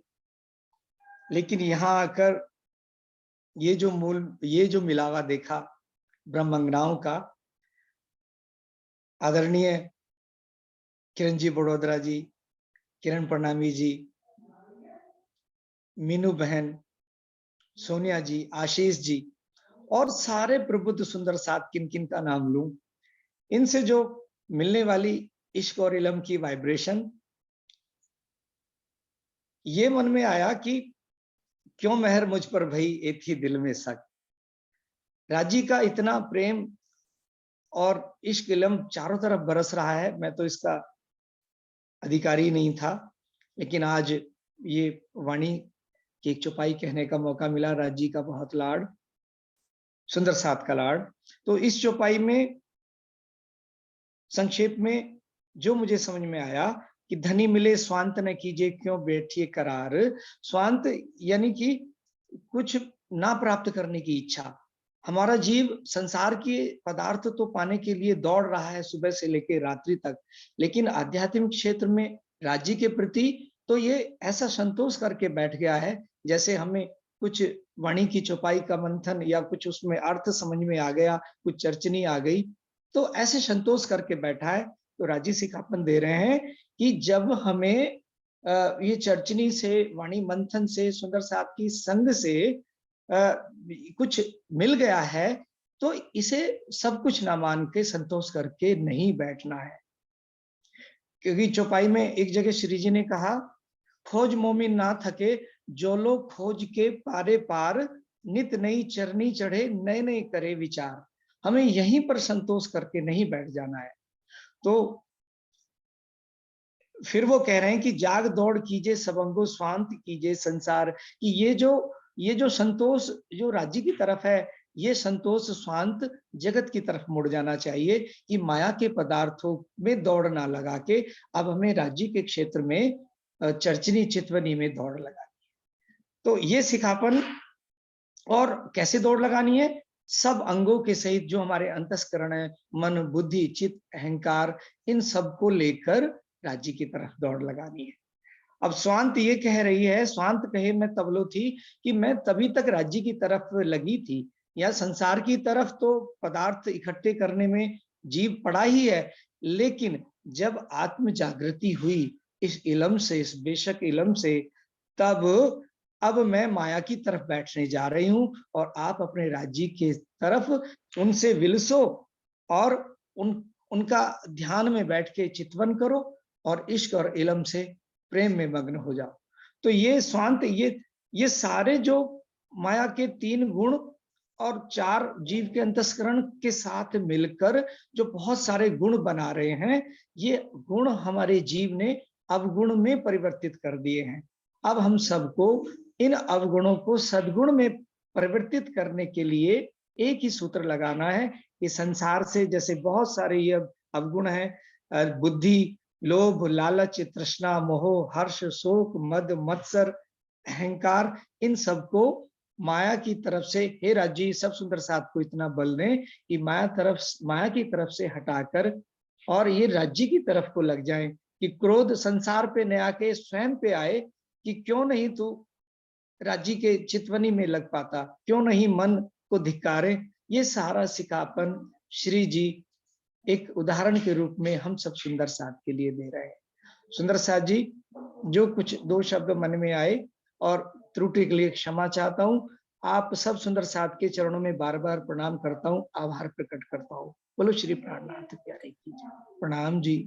लेकिन यहाँ आकर ये जो मिलावा देखा ब्रह्मंगनाओं का, आदरणीय किरण जी बड़ोदरा जी, किरण प्रणामी जी, मीनू बहन, सोनिया जी, आशीष जी और सारे प्रबुद्ध सुंदर साथ, किन किन का नाम लूं, इनसे जो मिलने वाली इश्क और इल्म की वाइब्रेशन, ये मन में आया कि क्यों मेहर मुझ पर भई एथी दिल में सक। राजी का इतना प्रेम और इश्क इल्म चारों तरफ बरस रहा है। मैं तो इसका अधिकारी नहीं था, लेकिन आज ये वाणी की एक चौपाई कहने का मौका मिला। राजी का बहुत लाड, सुंदर साथ का लाड। तो इस चौपाई में संक्षेप में जो मुझे समझ में आया कि धनी मिले स्वांत न कीजिए, क्यों बैठिए करार। स्वांत यानी कि कुछ ना प्राप्त करने की इच्छा। हमारा जीव संसार के पदार्थ तो पाने के लिए दौड़ रहा है सुबह से लेकर रात्रि तक, लेकिन आध्यात्मिक क्षेत्र में राज्य के प्रति तो ये ऐसा संतोष करके बैठ गया है, जैसे हमें कुछ वाणी की चौपाई का मंथन या कुछ उसमें अर्थ समझ में आ गया, कुछ चर्चनी आ गई, तो ऐसे संतोष करके बैठा है। तो राजी सिखापन दे रहे हैं कि जब हमें ये चर्चनी से, वाणी मंथन से, सुंदर साथ की संग से कुछ मिल गया है, तो इसे सब कुछ ना मान के संतोष करके नहीं बैठना है। क्योंकि चौपाई में एक जगह श्री जी ने कहा, खोज मोमिन ना थके, जो लोग खोज के पारे पार, नित नई चरनी चढ़े, नए नए करे विचार। हमें यहीं पर संतोष करके नहीं बैठ जाना है। तो फिर वो कह रहे हैं कि जाग दौड़ कीजिए, सबंगो स्वांत कीजिए संसार। कि ये जो संतोष जो राज्य की तरफ है, ये संतोष स्वांत जगत की तरफ मुड़ जाना चाहिए, कि माया के पदार्थों में दौड़ ना लगा के अब हमें राज्य के क्षेत्र में चर्चनी चितवनी में दौड़ लगानी है। तो ये सिखापन, और कैसे दौड़ लगानी है, सब अंगों के सहित जो हमारे अंतस्करण है, मन, बुद्धि, चित्त, अहंकार, इन सब को लेकर राज्य की तरफ दौड़ लगानी है। अब स्वांत ये कह रही है, स्वांत कहे मैं तबलो थी, कि मैं तभी तक राज्य की तरफ लगी थी, या संसार की तरफ तो पदार्थ इकट्ठे करने में जीव पड़ा ही है, लेकिन जब आत्म जागृति हुई इस इलम से, इस बेशक इलम से, तब अब मैं माया की तरफ बैठने जा रही हूं, और आप अपने राज्य के तरफ उनसे विलसो और उनका ध्यान में बैठ के चितवन करो और इश्क और इलम से प्रेम में मग्न हो जाओ। तो ये स्वांत, ये सारे जो माया के 3 गुण और 4 जीव के अंतस्करण के साथ मिलकर जो बहुत सारे गुण बना रहे हैं, ये गुण हमारे जीव ने अवगुण में परिवर्तित कर दिए हैं। अब हम सबको इन अवगुणों को सद्गुण में परिवर्तित करने के लिए एक ही सूत्र लगाना है कि संसार से जैसे बहुत सारे ये अवगुण हैं, बुद्धि, लोभ, लालच, तृष्णा, मोह, हर्ष, शोक, मद, मत्सर, अहंकार, इन सबको माया की तरफ से, हे राज्य सब सुंदर साथ को इतना बल दें कि माया की तरफ से हटाकर और ये राज्य की तरफ को लग जाएं, कि क्रोध संसार पे न आके स्वयं पे आए, कि क्यों नहीं तू राज्य के चितवनी में लग पाता, क्यों नहीं मन को धिक्कारे। ये सारा सिखापन श्री जी एक उदाहरण के रूप में हम सब सुंदर साथ के लिए दे रहे हैं। सुंदर साथ जी, जो कुछ 2 शब्द मन में आए और त्रुटि के लिए क्षमा चाहता हूँ। आप सब सुंदर साथ के चरणों में बार बार प्रणाम करता हूँ, आभार प्रकट करता हूँ। बोलो श्री प्राणनाथ प्यारे की जय। प्रणाम जी।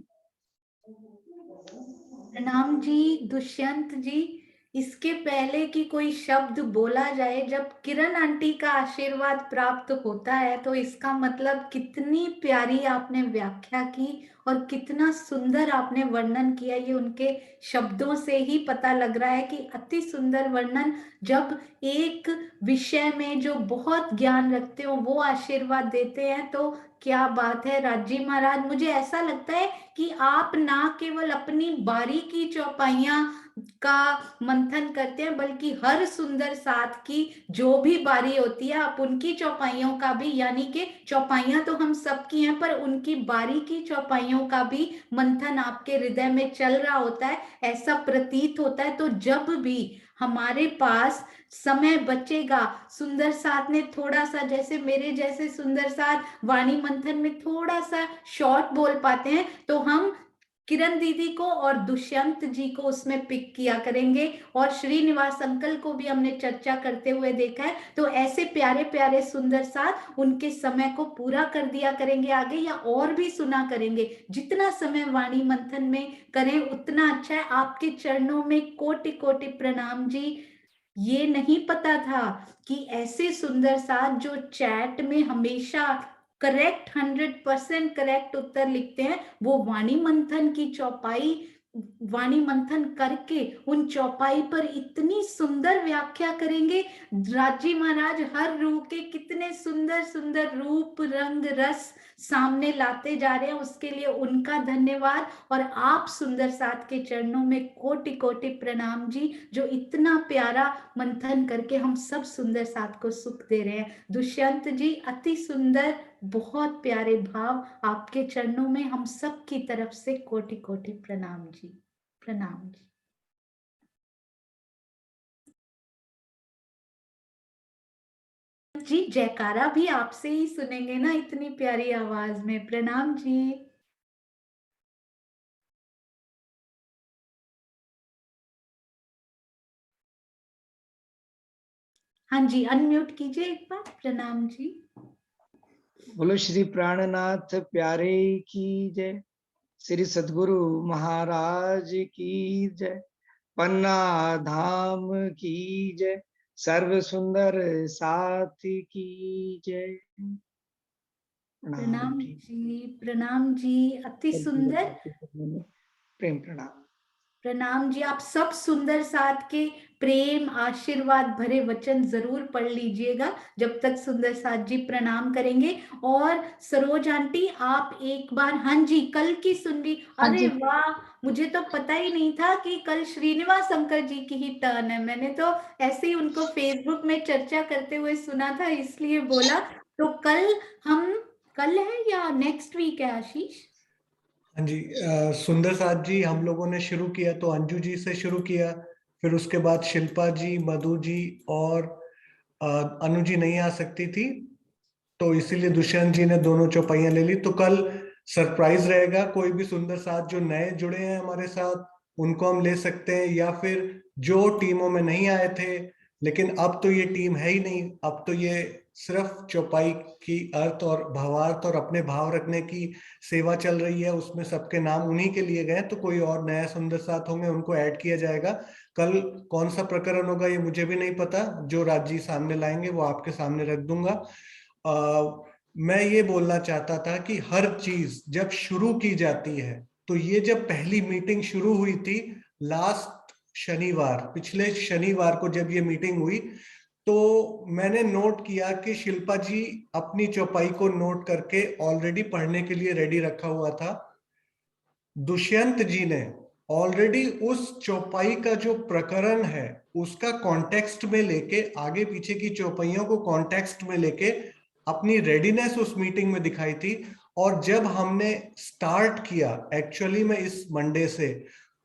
प्रणाम जी दुष्यंत जी। इसके पहले कि कोई शब्द बोला जाए, जब किरण आंटी का आशीर्वाद प्राप्त होता है तो इसका मतलब कितनी प्यारी आपने व्याख्या की और कितना सुंदर आपने वर्णन किया, ये उनके शब्दों से ही पता लग रहा है कि अति सुंदर वर्णन। जब एक विषय में जो बहुत ज्ञान रखते हो वो आशीर्वाद देते हैं तो क्या बात है राजी महाराज। मुझे ऐसा लगता है कि आप ना केवल अपनी बारी की चौपाइयां का मंथन करते हैं, बल्कि हर सुंदर साथ की जो भी बारी होती है आप उनकी चौपाइयों का भी, यानी कि चौपाइयां तो हम सबकी हैं पर उनकी बारी की चौपाइयों का भी मंथन आपके हृदय में चल रहा होता है, ऐसा प्रतीत होता है। तो जब भी हमारे पास समय बचेगा, सुंदर साथ ने थोड़ा सा, जैसे मेरे जैसे सुंदर साथ वाणी मंथन में थोड़ा सा शॉर्ट बोल पाते हैं, तो हम किरण दीदी को और दुष्यंत जी को उसमें पिक किया करेंगे, और श्रीनिवास अंकल को भी हमने चर्चा करते हुए देखा है। तो ऐसे प्यारे प्यारे सुंदर साथ उनके समय को पूरा कर दिया करेंगे आगे, या और भी सुना करेंगे। जितना समय वाणी मंथन में करें उतना अच्छा है। आपके चरणों में कोटि कोटि प्रणाम जी। ये नहीं पता था कि ऐसे सुंदर साथ जो चैट में हमेशा करेक्ट 100% करेक्ट उत्तर लिखते हैं, वो वाणी मंथन की चौपाई, वाणी मंथन करके उन चौपाई पर इतनी सुंदर व्याख्या करेंगे। राजी महाराज हर रूह के कितने सुंदर सुंदर रूप रंग रस सामने लाते जा रहे हैं, उसके लिए उनका धन्यवाद। और आप सुंदर साथ के चरणों में कोटि कोटि प्रणाम जी, जो इतना प्यारा मंथन करके हम सब सुंदर साथ को सुख दे रहे हैं। दुष्यंत जी अति सुंदर, बहुत प्यारे भाव, आपके चरणों में हम सब की तरफ से कोटि कोटि प्रणाम जी, प्रणाम जी। जी जयकारा भी आपसे ही सुनेंगे ना इतनी प्यारी आवाज में। प्रणाम जी। हाँ जी, अनम्यूट कीजिए एक बार। प्रणाम जी। बोलो श्री प्राणनाथ प्यारे की जय, श्री सद्गुरु महाराज की जय, पन्ना धाम की जय, सर्व सुंदर साथी की जय। प्रणाम जी, जी, प्रणाम जी, अति सुंदर प्रेम प्रणाम। प्रणाम जी। आप सब सुंदर साथ के प्रेम आशीर्वाद भरे वचन जरूर पढ़ लीजिएगा जब तक सुंदर साथ जी प्रणाम करेंगे। और सरोज आंटी आप एक बार, हाँ जी, कल की सुन ली? अरे वाह, मुझे तो पता ही नहीं था कि कल श्रीनिवास अंकल जी की ही टर्न है। मैंने तो ऐसे ही उनको फेसबुक में चर्चा करते हुए सुना था, इसलिए बोला। तो कल है या नेक्स्ट वीक है आशीष? हाँ जी, सुंदर साथ जी हम लोगों ने शुरू किया तो अंजू जी से शुरू किया, फिर उसके बाद शिल्पा जी, मधु जी और अनु जी नहीं आ सकती थी, तो इसीलिए दुष्यंत जी ने दोनों चौपाइयां ले ली। तो कल सरप्राइज रहेगा, कोई भी सुंदर साथ जो नए जुड़े हैं हमारे साथ उनको हम ले सकते हैं, या फिर जो टीमों में नहीं आए थे, लेकिन अब तो ये टीम है ही नहीं, अब तो ये सिर्फ चौपाई की अर्थ और भावार्थ और अपने भाव रखने की सेवा चल रही है, उसमें सबके नाम उन्हीं के लिए गए। तो कोई और नया सुंदर साथ होंगे उनको ऐड किया जाएगा। कल कौन सा प्रकरण होगा ये मुझे भी नहीं पता, जो राजी सामने लाएंगे वो आपके सामने रख दूंगा। मैं ये बोलना चाहता था कि हर चीज जब शुरू की जाती है, तो ये जब पहली मीटिंग शुरू हुई थी लास्ट शनिवार, पिछले शनिवार को जब ये मीटिंग हुई, तो मैंने नोट किया कि शिल्पा जी अपनी चौपाई को नोट करके ऑलरेडी पढ़ने के लिए रेडी रखा हुआ था। दुष्यंत जी ने ऑलरेडी उस चौपाई का जो प्रकरण है उसका कॉन्टेक्स्ट में लेके, आगे पीछे की चौपाइयों को कॉन्टेक्स्ट में लेके अपनी रेडीनेस उस मीटिंग में दिखाई थी। और जब हमने स्टार्ट किया एक्चुअली में इस मंडे से,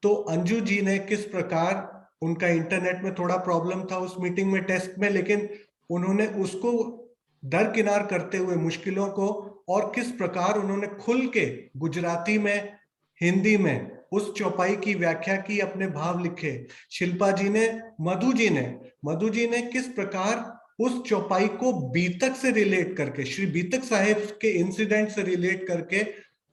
तो अंजू जी ने किस प्रकार, उनका इंटरनेट में थोड़ा प्रॉब्लम था उस मीटिंग में टेस्ट में, लेकिन उन्होंने उसको दरकिनार करते हुए मुश्किलों को, और किस प्रकार उन्होंने खुल के गुजराती में, हिंदी में उस चौपाई की व्याख्या की, अपने भाव लिखे। शिल्पा जी ने, मधु जी ने किस प्रकार उस चौपाई को बीतक से रिलेट करके, श्री बीतक साहेब के इंसिडेंट से रिलेट करके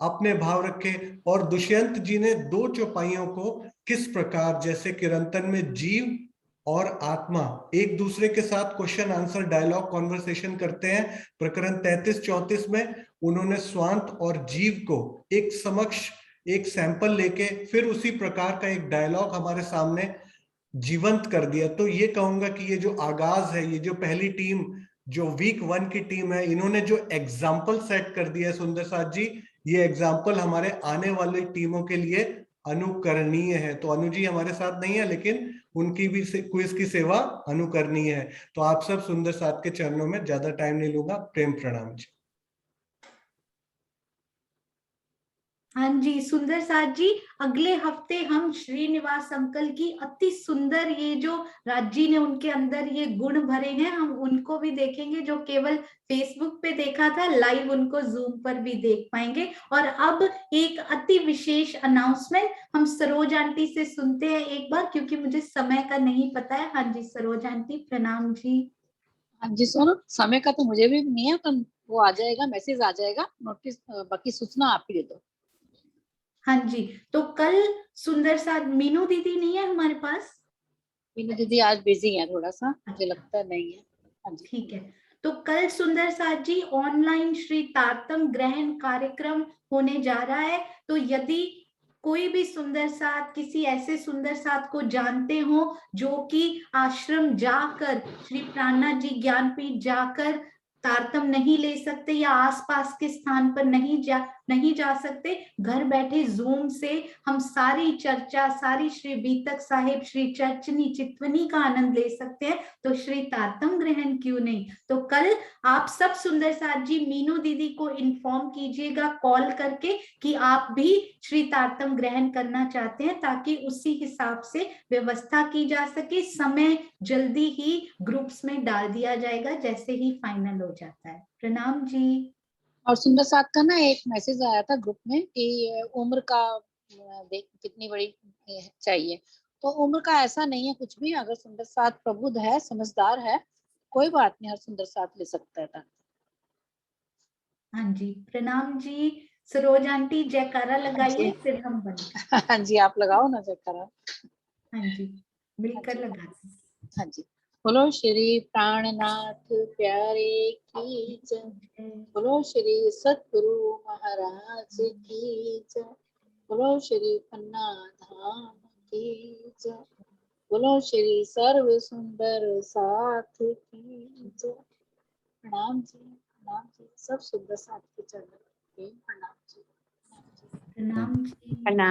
अपने भाव रखे। और दुष्यंत जी ने दो चौपाइयों को किस प्रकार, जैसे किरंतन में जीव और आत्मा एक दूसरे के साथ क्वेश्चन आंसर डायलॉग कॉन्वर्सेशन करते हैं। प्रकरण 33-34 में उन्होंने स्वांत और जीव को एक समक्ष एक सैंपल लेके फिर उसी प्रकार का एक डायलॉग हमारे सामने जीवंत कर दिया। तो ये कहूंगा कि ये जो आगाज है, ये जो पहली टीम जो वीक 1 की टीम है, इन्होंने जो एग्जाम्पल सेट कर दिया है सुंदर साथ जी, ये एग्जाम्पल हमारे आने वाली टीमों के लिए अनुकरणीय है। तो अनु जी हमारे साथ नहीं है, लेकिन उनकी भी क्विज की सेवा अनुकरणीय है। तो आप सब सुंदर साथ के चरणों में ज्यादा टाइम नहीं लूंगा। प्रेम प्रणाम जी। हाँ जी सुंदर साथ जी, अगले हफ्ते हम श्रीनिवास अंकल की अति सुंदर ये जो राज जी ने उनके अंदर ये गुण भरे हैं, हम उनको भी देखेंगे, जो केवल फेसबुक पे देखा था, लाइव उनको जूम पर भी देख पाएंगे। और अब एक अति विशेष अनाउंसमेंट हम सरोज आंटी से सुनते हैं एक बार, क्योंकि मुझे समय का नहीं पता है। हाँ जी सरोज आंटी, प्रणाम जी। हाँ जी सुनो, समय का तो मुझे भी नहीं है, तो वो आ जाएगा, मैसेज आ जाएगा, नोटिस, बाकी सूचना आप ही दे दो। हाँ जी, तो कल सुंदर साथ मीनू दीदी नहीं है हमारे पास। मीनू दीदी आज बिजी है थोड़ा सा, मुझे लगता नहीं है। हाँ जी ठीक है, तो कल सुंदर साथ जी ऑनलाइन श्री तारतम ग्रहण कार्यक्रम होने जा रहा है। तो यदि कोई भी सुंदर साथ किसी ऐसे सुंदर साथ को जानते हो जो कि आश्रम जाकर श्री प्राणनाथ जी ज्ञानपीठ जाकर तारतम नहीं ले सकते या आसपास के स्थान पर नहीं जा सकते, घर बैठे जूम से हम सारी चर्चा, सारी श्री बीतक साहिब, श्री चर्चनी चितवनी का आनंद ले सकते हैं। तो श्री तारतम ग्रहण क्यों नहीं। तो कल आप सब सुंदर साथ जी मीनू दीदी को इन्फॉर्म कीजिएगा कॉल करके कि आप भी श्री तारतम ग्रहण करना चाहते हैं, ताकि उसी हिसाब से व्यवस्था की जा सके। समय जल्दी ही ग्रुप्स में डाल दिया जाएगा जैसे ही फाइनल हो जाता है। प्रणाम जी। और सुंदर साथ का ना एक मैसेज आया था ग्रुप में कि उम्र का देख कितनी बड़ी चाहिए, तो उम्र का ऐसा नहीं है कुछ भी। अगर सुंदर साथ प्रबुद्ध है, समझदार है, कोई बात नहीं, हर सुंदर साथ ले सकता है। हाँ जी प्रणाम जी। सरोज आंटी जयकारा लगाइए, फिर हम बंद। हाँ जी आप लगाओ ना जयकारा। हाँ जी मिलकर लगाते हैं। हाँ जी, बोलो श्री प्राणनाथ प्यारे की जय, बोलो श्री सतगुरु महाराज की जय, बोलो श्री पन्ना धाम की जय, बोलो श्री सर्व सुंदर साथ की जय। प्रणाम जी, प्रणाम जी, सब सुंदर साथ के चरण में प्रणाम जी। प्रणाम जी। प्रणाम।